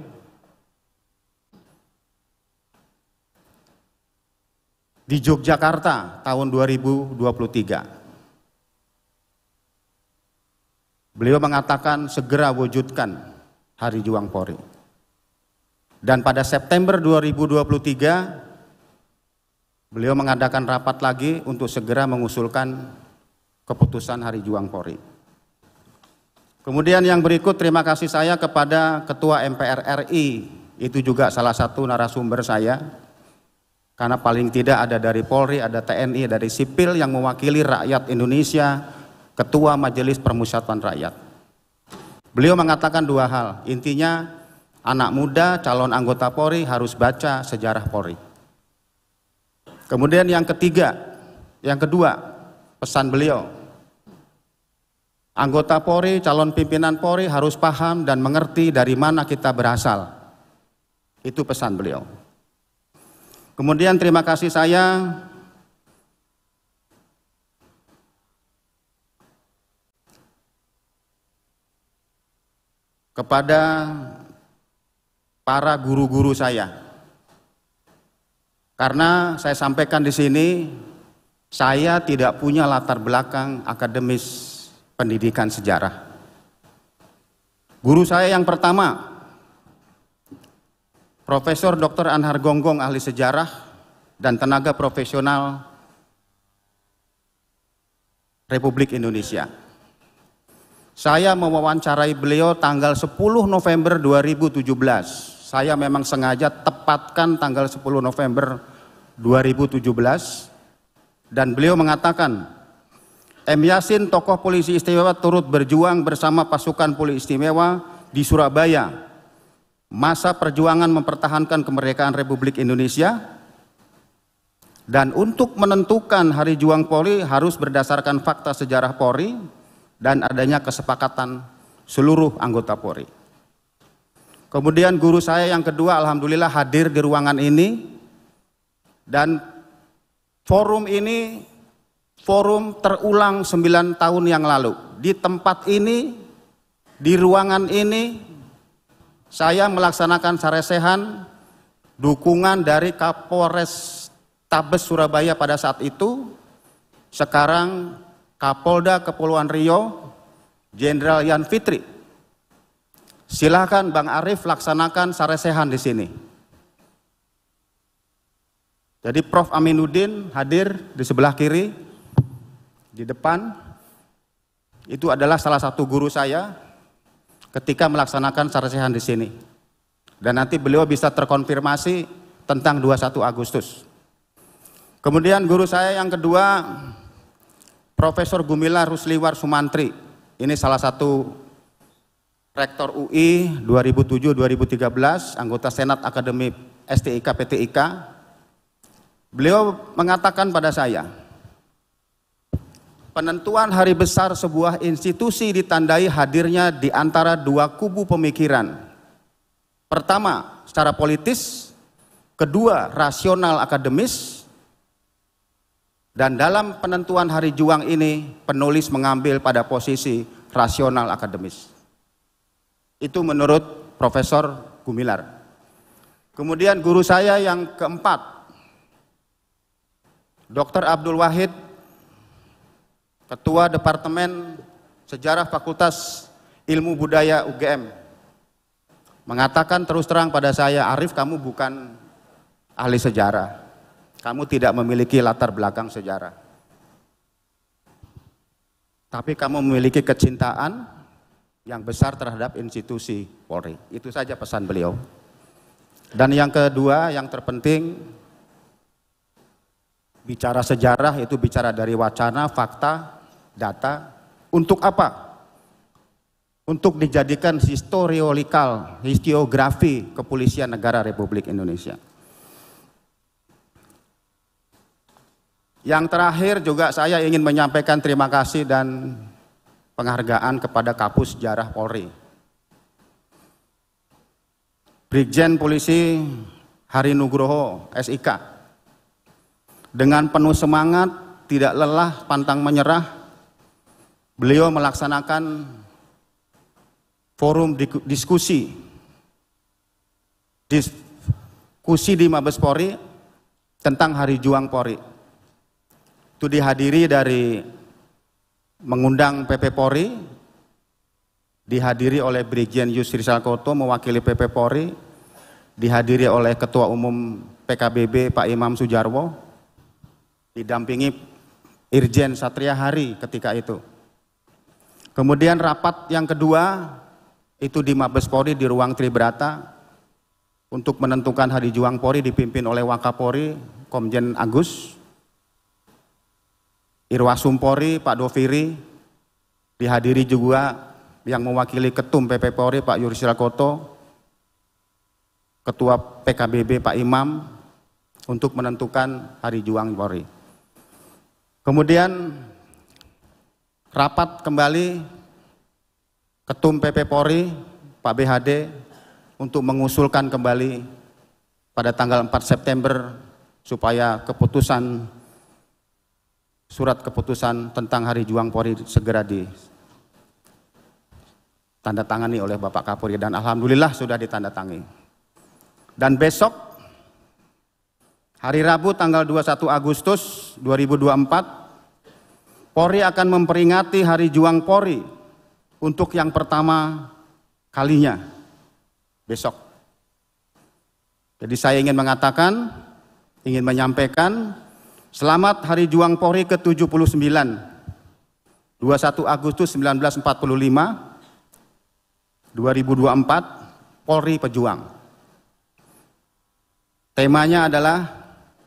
di Yogyakarta tahun 2023. Beliau mengatakan segera wujudkan Hari Juang Polri. Dan pada September 2023, beliau mengadakan rapat lagi untuk segera mengusulkan keputusan Hari Juang Polri. Kemudian yang berikut terima kasih saya kepada Ketua MPR RI, itu juga salah satu narasumber saya, karena paling tidak ada dari Polri, ada TNI, dari sipil yang mewakili rakyat Indonesia, Ketua Majelis Permusyawaratan Rakyat. Beliau mengatakan dua hal, intinya anak muda calon anggota Polri harus baca sejarah Polri. Kemudian yang kedua, pesan beliau, anggota Polri, calon pimpinan Polri harus paham dan mengerti dari mana kita berasal. Itu pesan beliau. Kemudian terima kasih saya kepada para guru-guru saya. Karena saya sampaikan di sini, saya tidak punya latar belakang akademis pendidikan sejarah. Guru saya yang pertama, Profesor Dr. Anhar Gonggong, ahli sejarah dan tenaga profesional Republik Indonesia. Saya mewawancarai beliau tanggal 10 November 2017. Saya memang sengaja tepatkan tanggal 10 November 2017 dan beliau mengatakan, M. Yasin, tokoh polisi istimewa, turut berjuang bersama pasukan polisi istimewa di Surabaya. Masa perjuangan mempertahankan kemerdekaan Republik Indonesia, dan untuk menentukan Hari Juang Polri harus berdasarkan fakta sejarah Polri dan adanya kesepakatan seluruh anggota Polri. Kemudian guru saya yang kedua alhamdulillah hadir di ruangan ini, dan forum ini forum terulang 9 tahun yang lalu. Di tempat ini, di ruangan ini, saya melaksanakan saresehan dukungan dari Kapolres Tabes Surabaya pada saat itu, sekarang Kapolda Kepulauan Riau, Jenderal Yan Fitri. Silakan Bang Arief laksanakan saresehan di sini. Jadi Prof. Aminuddin hadir di sebelah kiri, di depan. Itu adalah salah satu guru saya ketika melaksanakan saresehan di sini. Dan nanti beliau bisa terkonfirmasi tentang 21 Agustus. Kemudian guru saya yang kedua, Profesor Gumilar Rusliwar Sumantri. Ini salah satu Rektor UI 2007-2013, anggota Senat Akademi STIK PTIK. Beliau mengatakan pada saya, penentuan hari besar sebuah institusi ditandai hadirnya di antara dua kubu pemikiran. Pertama, secara politis, kedua, rasional akademis, dan dalam penentuan Hari Juang ini, penulis mengambil pada posisi rasional akademis. Itu menurut Profesor Gumilar. Kemudian guru saya yang keempat, Dr. Abdul Wahid, Ketua Departemen Sejarah Fakultas Ilmu Budaya UGM, mengatakan terus terang pada saya, Arief, kamu bukan ahli sejarah, kamu tidak memiliki latar belakang sejarah, tapi kamu memiliki kecintaan yang besar terhadap institusi Polri. Itu saja pesan beliau. Dan yang kedua, yang terpenting, bicara sejarah itu bicara dari wacana, fakta, data. Untuk apa? Untuk dijadikan historiografi Kepolisian Negara Republik Indonesia. Yang terakhir juga saya ingin menyampaikan terima kasih dan penghargaan kepada Kapus Sejarah Polri, Brigjen Polisi Hari Nugroho, SIK. Dengan penuh semangat, tidak lelah, pantang menyerah, beliau melaksanakan forum diskusi di Mabes Polri tentang Hari Juang Polri. Itu dihadiri dari mengundang PP Polri, dihadiri oleh Brigjen Yusri Salkoto mewakili PP Polri, dihadiri oleh Ketua Umum PKBB Pak Imam Sujarwo, didampingi Irjen Satria Hari ketika itu. Kemudian rapat yang kedua itu di Mabes Polri di ruang Tribrata untuk menentukan Hari Juang Polri dipimpin oleh Wakapolri Komjen Agus, Irwasum Polri Pak Doviri, dihadiri juga yang mewakili Ketum PP Polri Pak Yusri Salkoto, Ketua PKBB Pak Imam untuk menentukan Hari Juang Polri. Kemudian rapat kembali Ketum PP Polri Pak BHD untuk mengusulkan kembali pada tanggal 4 September supaya surat keputusan tentang Hari Juang Polri segera ditandatangani oleh Bapak Kapolri, dan alhamdulillah sudah ditandatangani. Dan besok hari Rabu tanggal 21 Agustus 2024 Polri akan memperingati Hari Juang Polri untuk yang pertama kalinya besok. Jadi saya ingin menyampaikan selamat Hari Juang Polri ke-79, 21 Agustus 1945, 2024, Polri Pejuang. Temanya adalah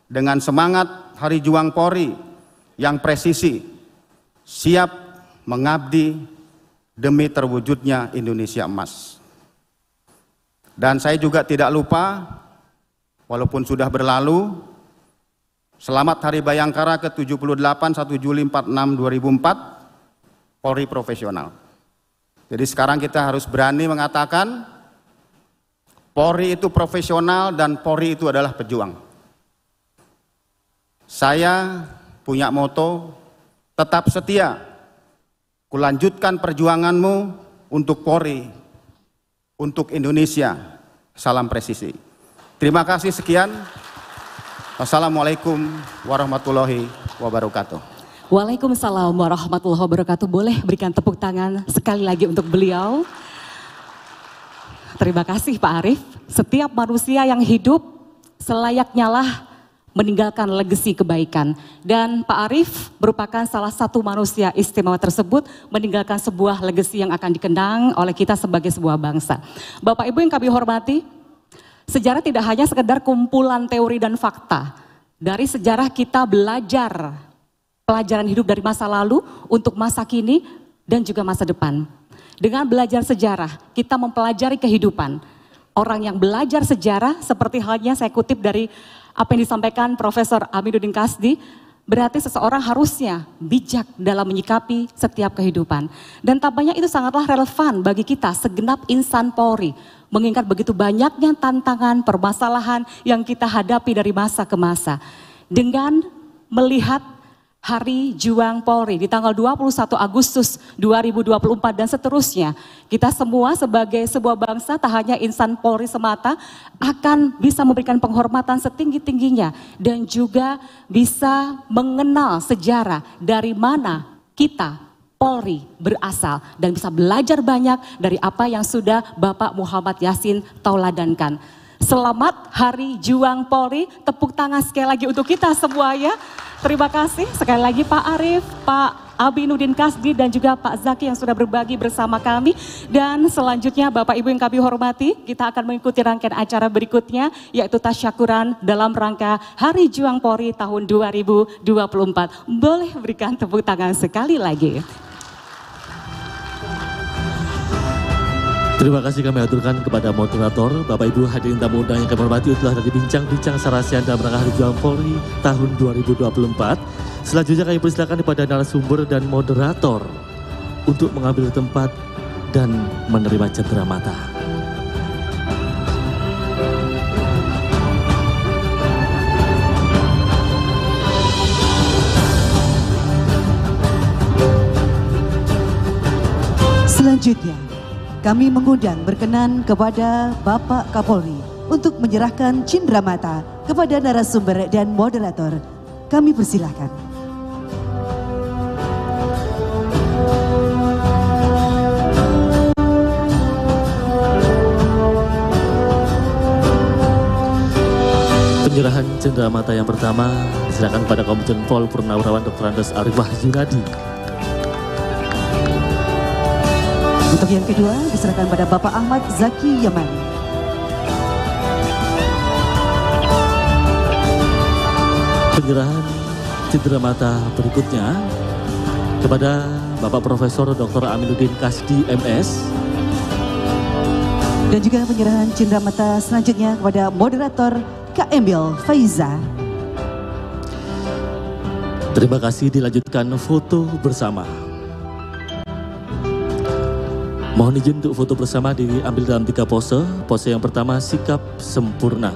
dengan semangat Hari Juang Polri yang presisi, siap mengabdi demi terwujudnya Indonesia Emas. Dan saya juga tidak lupa, walaupun sudah berlalu, selamat Hari Bayangkara ke-78 1 Juli 46 2004, Polri Profesional. Jadi sekarang kita harus berani mengatakan Polri itu profesional dan Polri itu adalah pejuang. Saya punya moto, tetap setia, kulanjutkan perjuanganmu untuk Polri, untuk Indonesia, salam presisi. Terima kasih, sekian. Wassalamualaikum warahmatullahi wabarakatuh. Waalaikumsalam warahmatullahi wabarakatuh. Boleh berikan tepuk tangan sekali lagi untuk beliau. Terima kasih Pak Arief. Setiap manusia yang hidup selayaknya lah meninggalkan legasi kebaikan. Dan Pak Arief merupakan salah satu manusia istimewa tersebut, meninggalkan sebuah legasi yang akan dikenang oleh kita sebagai sebuah bangsa. Bapak Ibu yang kami hormati, sejarah tidak hanya sekedar kumpulan teori dan fakta. Dari sejarah kita belajar pelajaran hidup dari masa lalu untuk masa kini dan juga masa depan. Dengan belajar sejarah, kita mempelajari kehidupan. Orang yang belajar sejarah seperti halnya saya kutip dari apa yang disampaikan Profesor Aminuddin Kasdi, berarti seseorang harusnya bijak dalam menyikapi setiap kehidupan. Dan tampaknya itu sangatlah relevan bagi kita segenap insan Polri. Mengingat begitu banyaknya tantangan, permasalahan yang kita hadapi dari masa ke masa. Dengan melihat Hari Juang Polri di tanggal 21 Agustus 2024 dan seterusnya. Kita semua sebagai sebuah bangsa, tak hanya insan Polri semata, akan bisa memberikan penghormatan setinggi-tingginya. Dan juga bisa mengenal sejarah dari mana kita Polri berasal. Dan bisa belajar banyak dari apa yang sudah Bapak Muhammad Yassin tauladankan. Selamat Hari Juang Polri, tepuk tangan sekali lagi untuk kita semua ya. Terima kasih sekali lagi Pak Arief, Pak Aminuddin Kasdi dan juga Pak Zaki yang sudah berbagi bersama kami. Dan selanjutnya Bapak Ibu yang kami hormati, kita akan mengikuti rangkaian acara berikutnya yaitu tasyakuran dalam rangka Hari Juang Polri tahun 2024. Boleh berikan tepuk tangan sekali lagi. Terima kasih kami aturkan kepada moderator, Bapak Ibu hadirin tamu undangan yang kami hormati, telah tadi bincang-bincang sarasian dalam rangka Hari Juang Polri tahun 2024. Selanjutnya kami persilakan kepada narasumber dan moderator untuk mengambil tempat dan menerima cendera mata. Selanjutnya, kami mengundang berkenan kepada Bapak Kapolri untuk menyerahkan cindramata kepada narasumber dan moderator. Kami persilahkan. Penyerahan cendramata yang pertama diserahkan pada Komjen Pol Purnawirawan Dr. Andes Arif Wahyunadi. Untuk yang kedua diserahkan pada Bapak Ahmad Zaki Yaman. Penyerahan cendramata berikutnya kepada Bapak Profesor Dr. Aminuddin Kasdi MS. Dan juga penyerahan cendramata selanjutnya kepada moderator Kak Emil Faiza. Terima kasih, dilanjutkan foto bersama. Mohon izin untuk foto bersama diambil dalam 3 pose. Pose yang pertama sikap sempurna.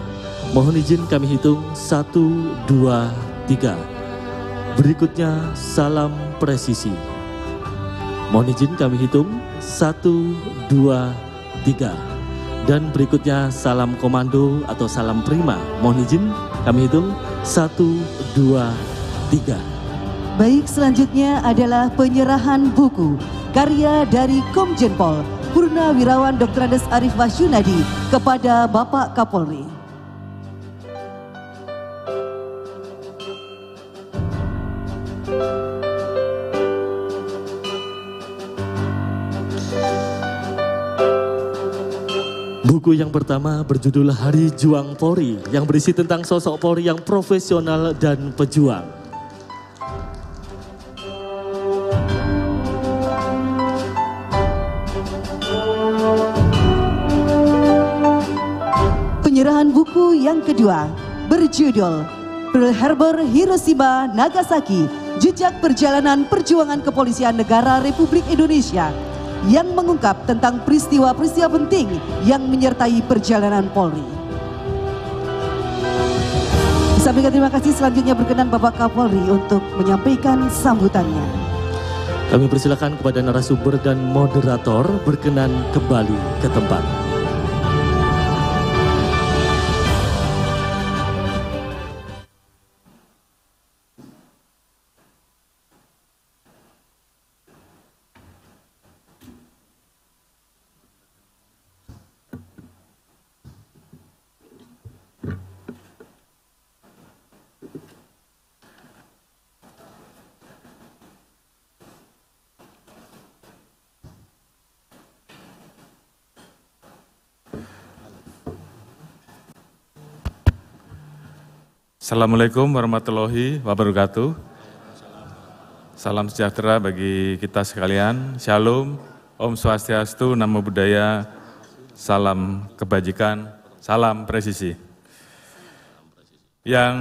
Mohon izin kami hitung 1, 2, 3. Berikutnya salam presisi. Mohon izin kami hitung 1, 2, 3. Dan berikutnya salam komando atau salam prima. Mohon izin kami hitung 1, 2, 3. Baik, selanjutnya adalah penyerahan buku karya dari Komjen Pol Purnawirawan Dr. Andes Arif Wahyunadi kepada Bapak Kapolri. Buku yang pertama berjudul Hari Juang Polri, yang berisi tentang sosok Polri yang profesional dan pejuang. Penyerahan buku yang kedua berjudul Pearl Harbor Hiroshima Nagasaki, Jejak Perjalanan Perjuangan Kepolisian Negara Republik Indonesia, yang mengungkap tentang peristiwa-peristiwa penting yang menyertai perjalanan Polri. Sampaikan terima kasih, selanjutnya berkenan Bapak Kapolri untuk menyampaikan sambutannya. Kami persilakan kepada narasumber dan moderator berkenan kembali ke tempat. Assalamualaikum warahmatullahi wabarakatuh. Salam sejahtera bagi kita sekalian. Shalom, Om Swastiastu, Namo Buddhaya, salam kebajikan, salam presisi. Yang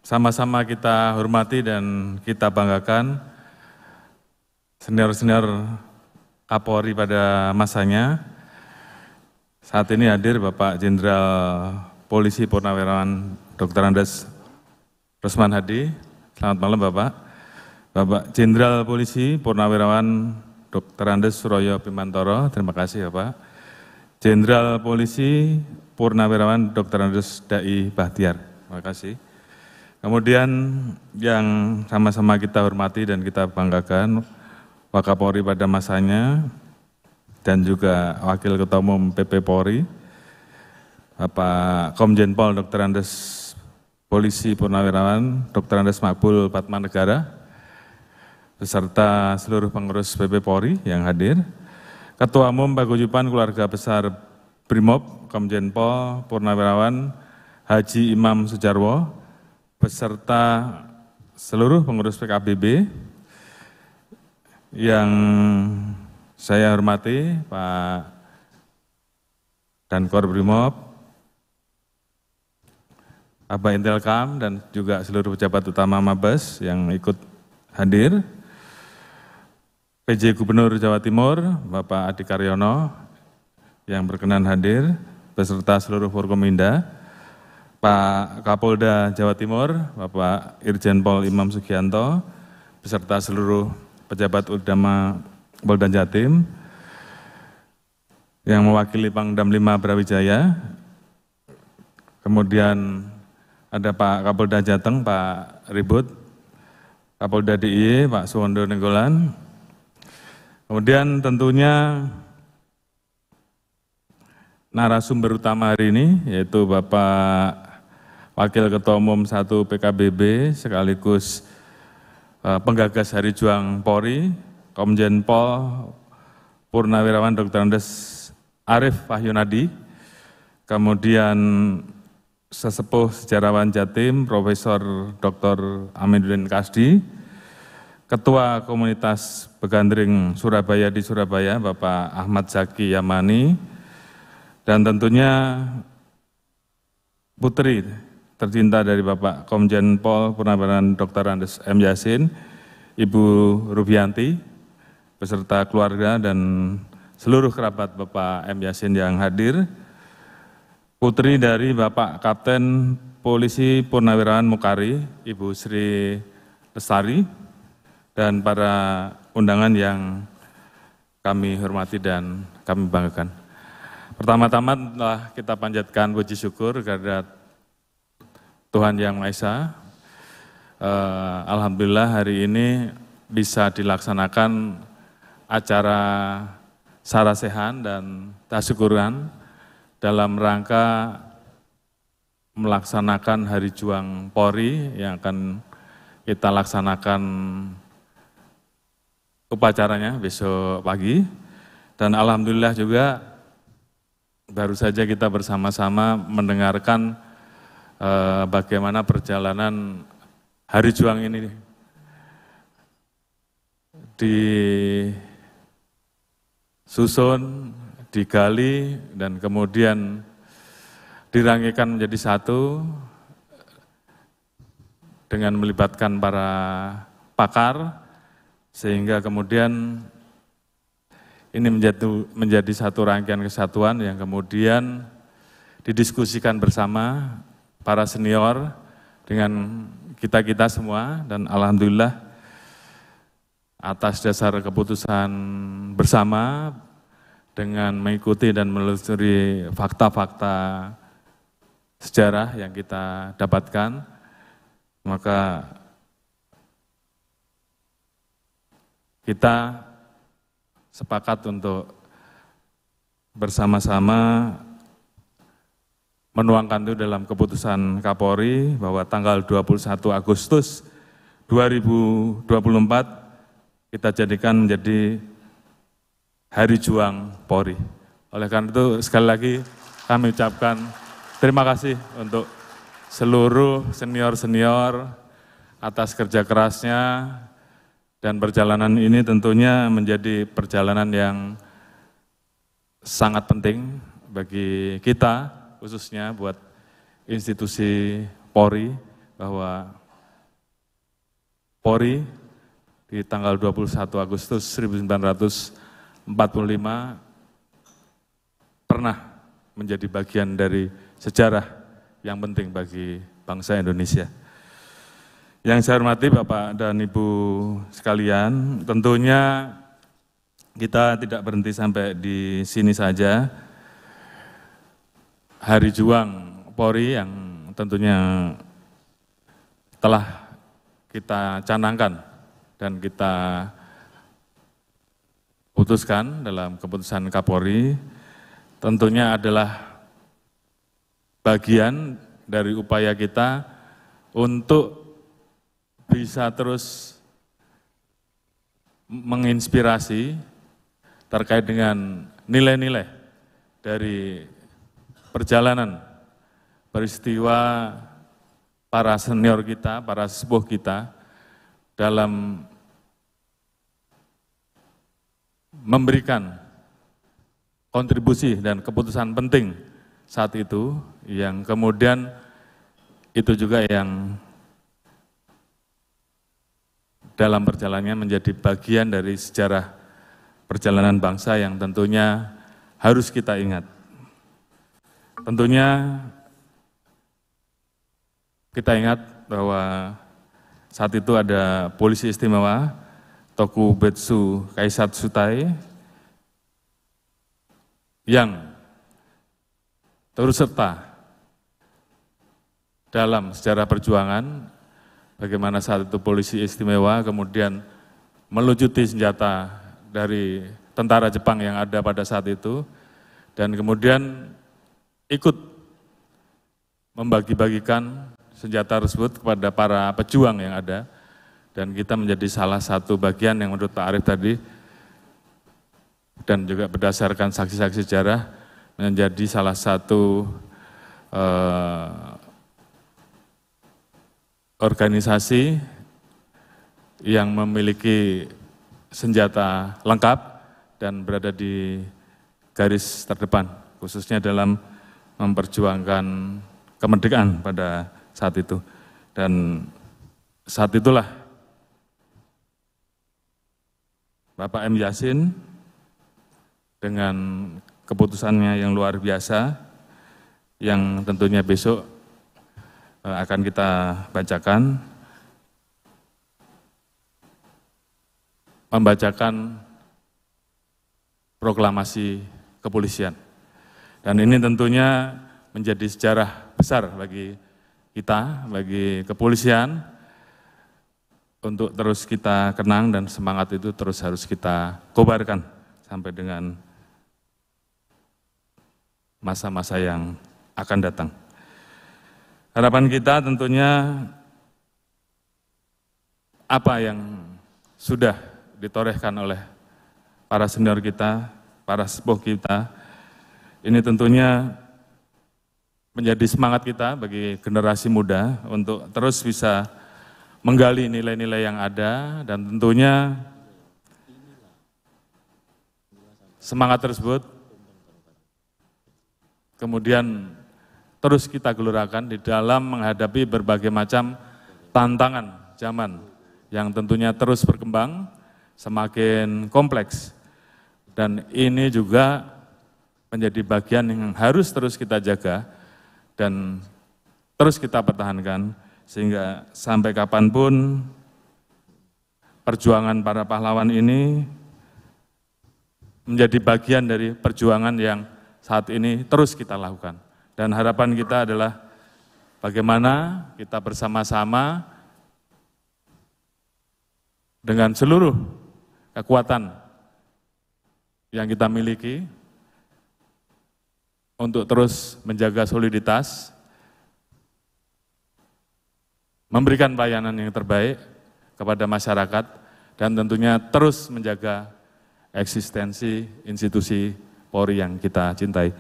sama-sama kita hormati dan kita banggakan, senior-senior Kapolri pada masanya. Saat ini hadir Bapak Jenderal Polisi Purnawirawan Dr. Andes Rosman Hadi. Selamat malam Bapak. Bapak Jenderal Polisi Purnawirawan Dr. Andes Suroyo Bimantoro. Terima kasih Bapak. Jenderal Polisi Purnawirawan Dr. Andes Dai Bahtiar. Terima kasih. Kemudian yang sama-sama kita hormati dan kita banggakan, Wakapolri pada masanya dan juga Wakil Ketua Umum PP Polri, Bapak Komjen Pol Dr. Andes Polisi Purnawirawan Dr. Andes Makbul Padmanegara, beserta seluruh pengurus PP Polri yang hadir, Ketua Umum Paguyuban Keluarga Besar Brimob Komjen Pol Purnawirawan Haji Imam Sujarwo, beserta seluruh pengurus PKBB yang saya hormati, Pak Dankor Brimob, Bapak Intelkam dan juga seluruh pejabat utama Mabes yang ikut hadir, PJ Gubernur Jawa Timur, Bapak Adi Karyono yang berkenan hadir, beserta seluruh Forkominda, Pak Kapolda Jawa Timur, Bapak Irjen Pol Imam Sugianto, beserta seluruh pejabat utama Polda Jatim, yang mewakili Pangdam 5 Brawijaya. Kemudian ada Pak Kapolda Jateng, Pak Ribut, Kapolda DIY, Pak Suwondo Nenggolan. Kemudian tentunya narasumber utama hari ini yaitu Bapak Wakil Ketua Umum 1 PKBB sekaligus penggagas Hari Juang Polri, Komjen Pol Purnawirawan Dr. Andes Arief Wahyunadi, kemudian Sesepuh Sejarawan Jatim, Profesor Dr. Aminuddin Kasdi, Ketua Komunitas Begandring Surabaya di Surabaya, Bapak Ahmad Zaki Yamani, dan tentunya putri tercinta dari Bapak Komjen Pol Purnawirawan Dr. Andes M. Yasin, Ibu Rubianti, beserta keluarga dan seluruh kerabat Bapak M. Yasin yang hadir, putri dari Bapak Kapten Polisi Purnawirawan Mukari, Ibu Sri Lestari, dan para undangan yang kami hormati dan kami banggakan. Pertama-tama telah kita panjatkan puji syukur kepada Tuhan Yang Maha Esa. Alhamdulillah hari ini bisa dilaksanakan acara sarasehan dan tasyukuran dalam rangka melaksanakan Hari Juang Polri yang akan kita laksanakan upacaranya besok pagi. Dan alhamdulillah juga baru saja kita bersama-sama mendengarkan bagaimana perjalanan Hari Juang ini disusun, digali, dan kemudian dirangkaikan menjadi satu dengan melibatkan para pakar, sehingga kemudian ini menjadi satu rangkaian kesatuan yang kemudian didiskusikan bersama para senior dengan kita-kita semua, dan alhamdulillah atas dasar keputusan bersama dengan mengikuti dan menelusuri fakta-fakta sejarah yang kita dapatkan, maka kita sepakat untuk bersama-sama menuangkan itu dalam keputusan Kapolri bahwa tanggal 21 Agustus 2024 kita jadikan menjadi Hari Juang Polri. Oleh karena itu sekali lagi kami ucapkan terima kasih untuk seluruh senior-senior atas kerja kerasnya, dan perjalanan ini tentunya menjadi perjalanan yang sangat penting bagi kita, khususnya buat institusi Polri, bahwa Polri di tanggal 21 Agustus 1945 pernah menjadi bagian dari sejarah yang penting bagi bangsa Indonesia. Yang saya hormati Bapak dan Ibu sekalian, tentunya kita tidak berhenti sampai di sini saja. Hari Juang Polri yang tentunya telah kita canangkan dan kita putuskan dalam keputusan Kapolri, tentunya adalah bagian dari upaya kita untuk bisa terus menginspirasi terkait dengan nilai-nilai dari perjalanan peristiwa para senior kita, para sepuh kita dalam memberikan kontribusi dan keputusan penting saat itu, yang kemudian itu juga yang dalam perjalanannya menjadi bagian dari sejarah perjalanan bangsa yang tentunya harus kita ingat. Tentunya kita ingat bahwa saat itu ada polisi istimewa Toku Betsu Kaisat Sutai yang turut serta dalam sejarah perjuangan, bagaimana saat itu polisi istimewa kemudian melucuti senjata dari tentara Jepang yang ada pada saat itu, dan kemudian ikut membagi-bagikan senjata tersebut kepada para pejuang yang ada, dan kita menjadi salah satu bagian yang menurut Pak Arief tadi, dan juga berdasarkan saksi-saksi sejarah, menjadi salah satu organisasi yang memiliki senjata lengkap dan berada di garis terdepan, khususnya dalam memperjuangkan kemerdekaan pada saat itu. Dan saat itulah Bapak M. Yasin dengan keputusannya yang luar biasa, yang tentunya besok akan kita bacakan, membacakan proklamasi kepolisian. Dan ini tentunya menjadi sejarah besar bagi kita, bagi kepolisian, untuk terus kita kenang, dan semangat itu terus harus kita kobarkan sampai dengan masa-masa yang akan datang. Harapan kita tentunya apa yang sudah ditorehkan oleh para senior kita, para sepuh kita, ini tentunya menjadi semangat kita bagi generasi muda untuk terus bisa menggali nilai-nilai yang ada, dan tentunya semangat tersebut kemudian terus kita gelurakan di dalam menghadapi berbagai macam tantangan zaman yang tentunya terus berkembang, semakin kompleks. Dan ini juga menjadi bagian yang harus terus kita jaga dan terus kita pertahankan, sehingga sampai kapanpun perjuangan para pahlawan ini menjadi bagian dari perjuangan yang saat ini terus kita lakukan. Dan harapan kita adalah bagaimana kita bersama-sama dengan seluruh kekuatan yang kita miliki untuk terus menjaga soliditas, memberikan pelayanan yang terbaik kepada masyarakat, dan tentunya terus menjaga eksistensi institusi Polri yang kita cintai.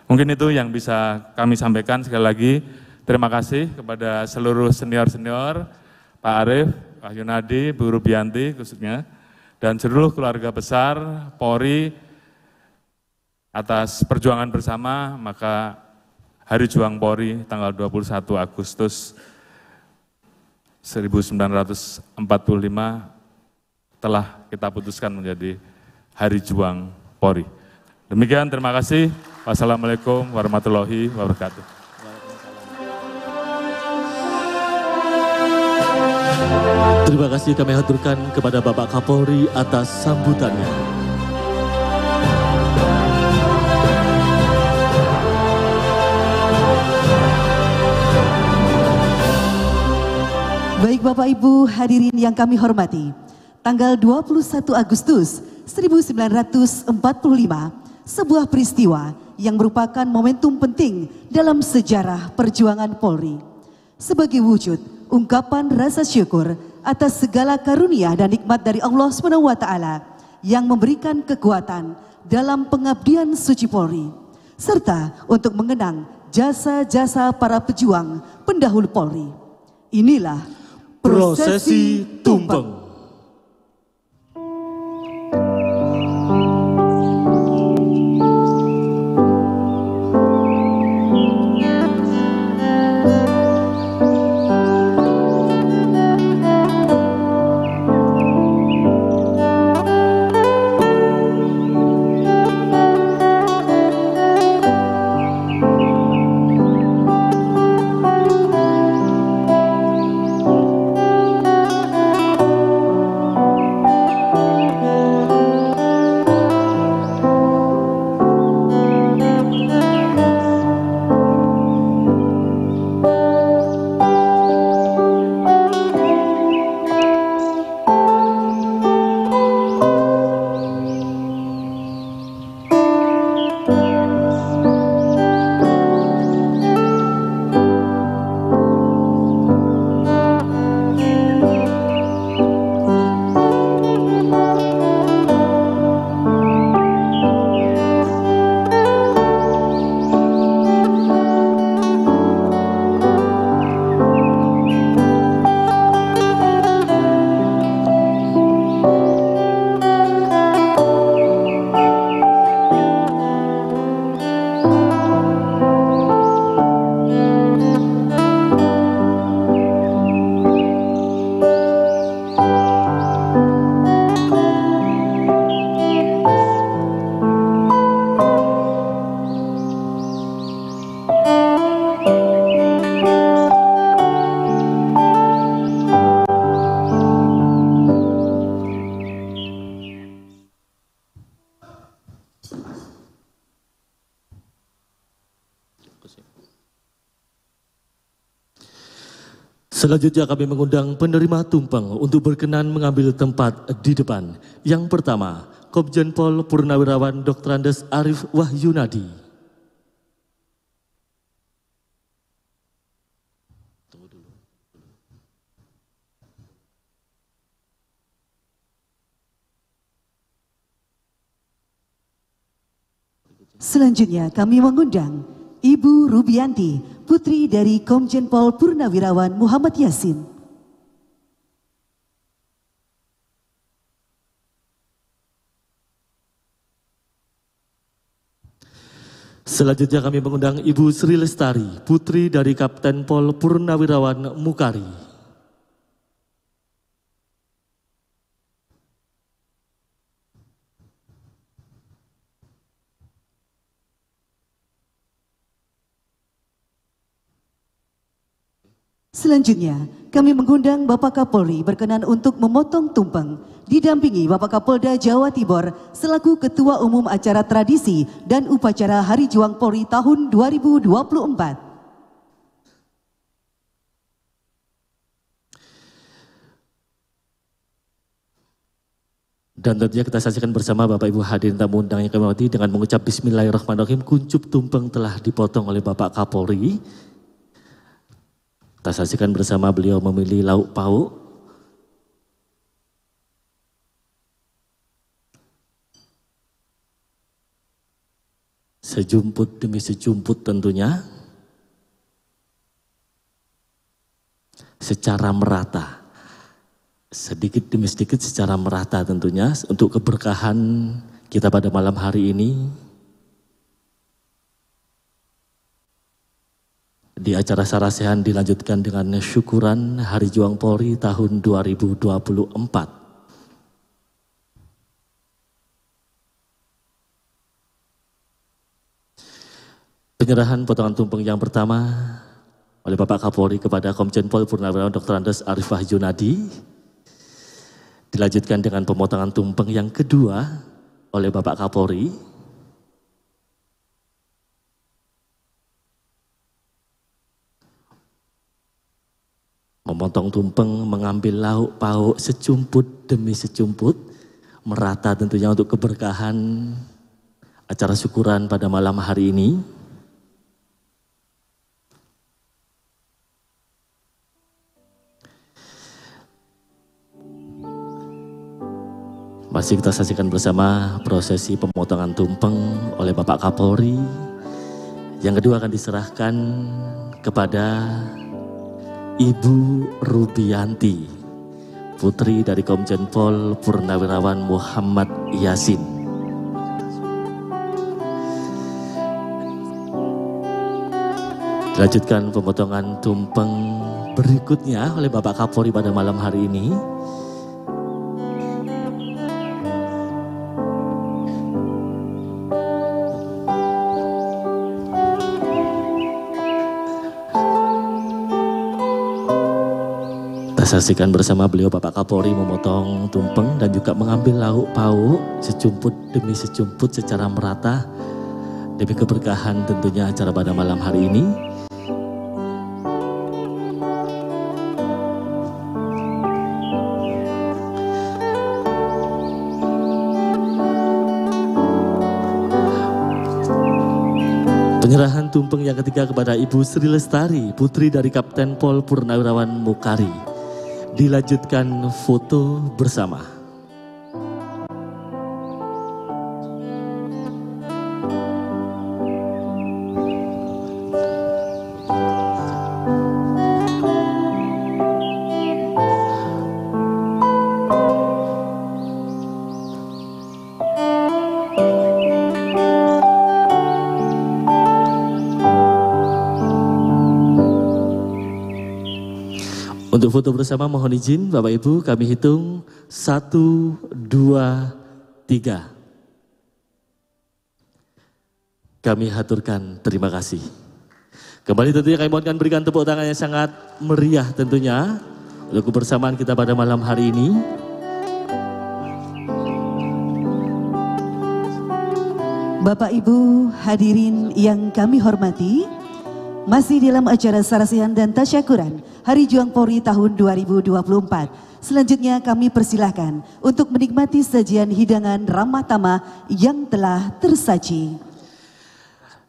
Mungkin itu yang bisa kami sampaikan. Sekali lagi terima kasih kepada seluruh senior-senior, Pak Arief, Pak Yunadi, Bu Rubianti khususnya, dan seluruh keluarga besar Polri atas perjuangan bersama. Maka Hari Juang Polri tanggal 21 Agustus 1945 telah kita putuskan menjadi Hari Juang Polri. Demikian, terima kasih. Wassalamualaikum warahmatullahi wabarakatuh. Terima kasih kami haturkan kepada Bapak Kapolri atas sambutannya. Baik Bapak Ibu hadirin yang kami hormati, tanggal 21 Agustus 1945, sebuah peristiwa yang merupakan momentum penting dalam sejarah perjuangan Polri. Sebagai wujud ungkapan rasa syukur atas segala karunia dan nikmat dari Allah SWT yang memberikan kekuatan dalam pengabdian suci Polri, serta untuk mengenang jasa-jasa para pejuang pendahulu Polri. Inilah prosesi tumpeng. Selanjutnya kami mengundang penerima tumpeng untuk berkenan mengambil tempat di depan. Yang pertama, Komjen Pol Purnawirawan Dr. Andes Arif Wahyunadi. Selanjutnya kami mengundang Ibu Rubianti, putri dari Komjen Pol Purnawirawan Muhammad Yasin. Selanjutnya kami mengundang Ibu Sri Lestari, putri dari Kapten Pol Purnawirawan Mukari. Selanjutnya, kami mengundang Bapak Kapolri berkenan untuk memotong tumpeng, didampingi Bapak Kapolda Jawa Timur selaku Ketua Umum Acara Tradisi dan Upacara Hari Juang Polri tahun 2024. Dan tentunya kita saksikan bersama Bapak Ibu hadirin tamu undangan yang kami hormati dengan mengucap Bismillahirrahmanirrahim, kuncup tumpeng telah dipotong oleh Bapak Kapolri. Kita saksikan bersama beliau memilih lauk pauk. Sejumput demi sejumput tentunya. Secara merata. Sedikit demi sedikit secara merata tentunya untuk keberkahan kita pada malam hari ini. Di acara sarasehan dilanjutkan dengan syukuran Hari Juang Polri tahun 2024. Penyerahan potongan tumpeng yang pertama oleh Bapak Kapolri kepada Komjen Pol Purnawirawan Dr. Andes Arif Wahyunadi. Dilanjutkan dengan pemotongan tumpeng yang kedua oleh Bapak Kapolri. Memotong tumpeng, mengambil lauk pauk secumput demi secumput, merata tentunya untuk keberkahan acara syukuran pada malam hari ini. Masih kita saksikan bersama prosesi pemotongan tumpeng oleh Bapak Kapolri. Yang kedua akan diserahkan kepada Ibu Rubianti, putri dari Komjen Pol Purnawirawan Muhammad Yasin. Dilanjutkan pemotongan tumpeng berikutnya oleh Bapak Kapolri pada malam hari ini. Saksikan bersama beliau Bapak Kapolri memotong tumpeng dan juga mengambil lauk pauk secumput demi secumput secara merata demi keberkahan tentunya acara pada malam hari ini. Penyerahan tumpeng yang ketiga kepada Ibu Sri Lestari, putri dari Kapten Pol Purnawirawan Mukari. Dilanjutkan foto bersama. Untuk foto bersama mohon izin Bapak Ibu kami hitung 1, 2, 3. Kami haturkan terima kasih. Kembali tentunya kami mohonkan berikan tepuk tangan yang sangat meriah tentunya untuk kebersamaan kita pada malam hari ini. Bapak Ibu hadirin yang kami hormati, masih dalam acara sarasehan dan tasyakuran Hari Juang Polri tahun 2024. Selanjutnya kami persilahkan untuk menikmati sajian hidangan ramah tamah yang telah tersaji.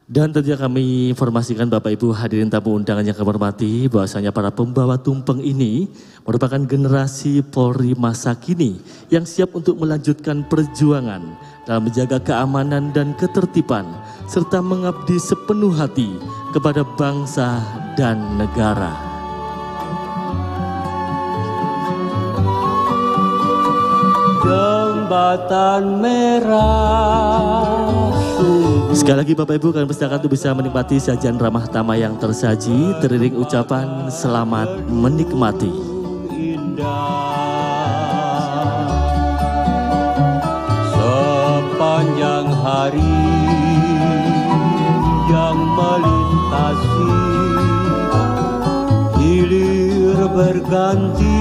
Dan tentunya kami informasikan Bapak Ibu hadirin tamu undangan yang kami hormati bahwasanya para pembawa tumpeng ini merupakan generasi Polri masa kini yang siap untuk melanjutkan perjuangan dalam menjaga keamanan dan ketertiban serta mengabdi sepenuh hati kepada bangsa dan negara. Jembatan merah. Sekali lagi Bapak Ibu kami persilakan untuk bisa menikmati sajian ramah tamah yang tersaji teriring ucapan selamat menikmati. Sepanjang hari yang melintasi hilir berganti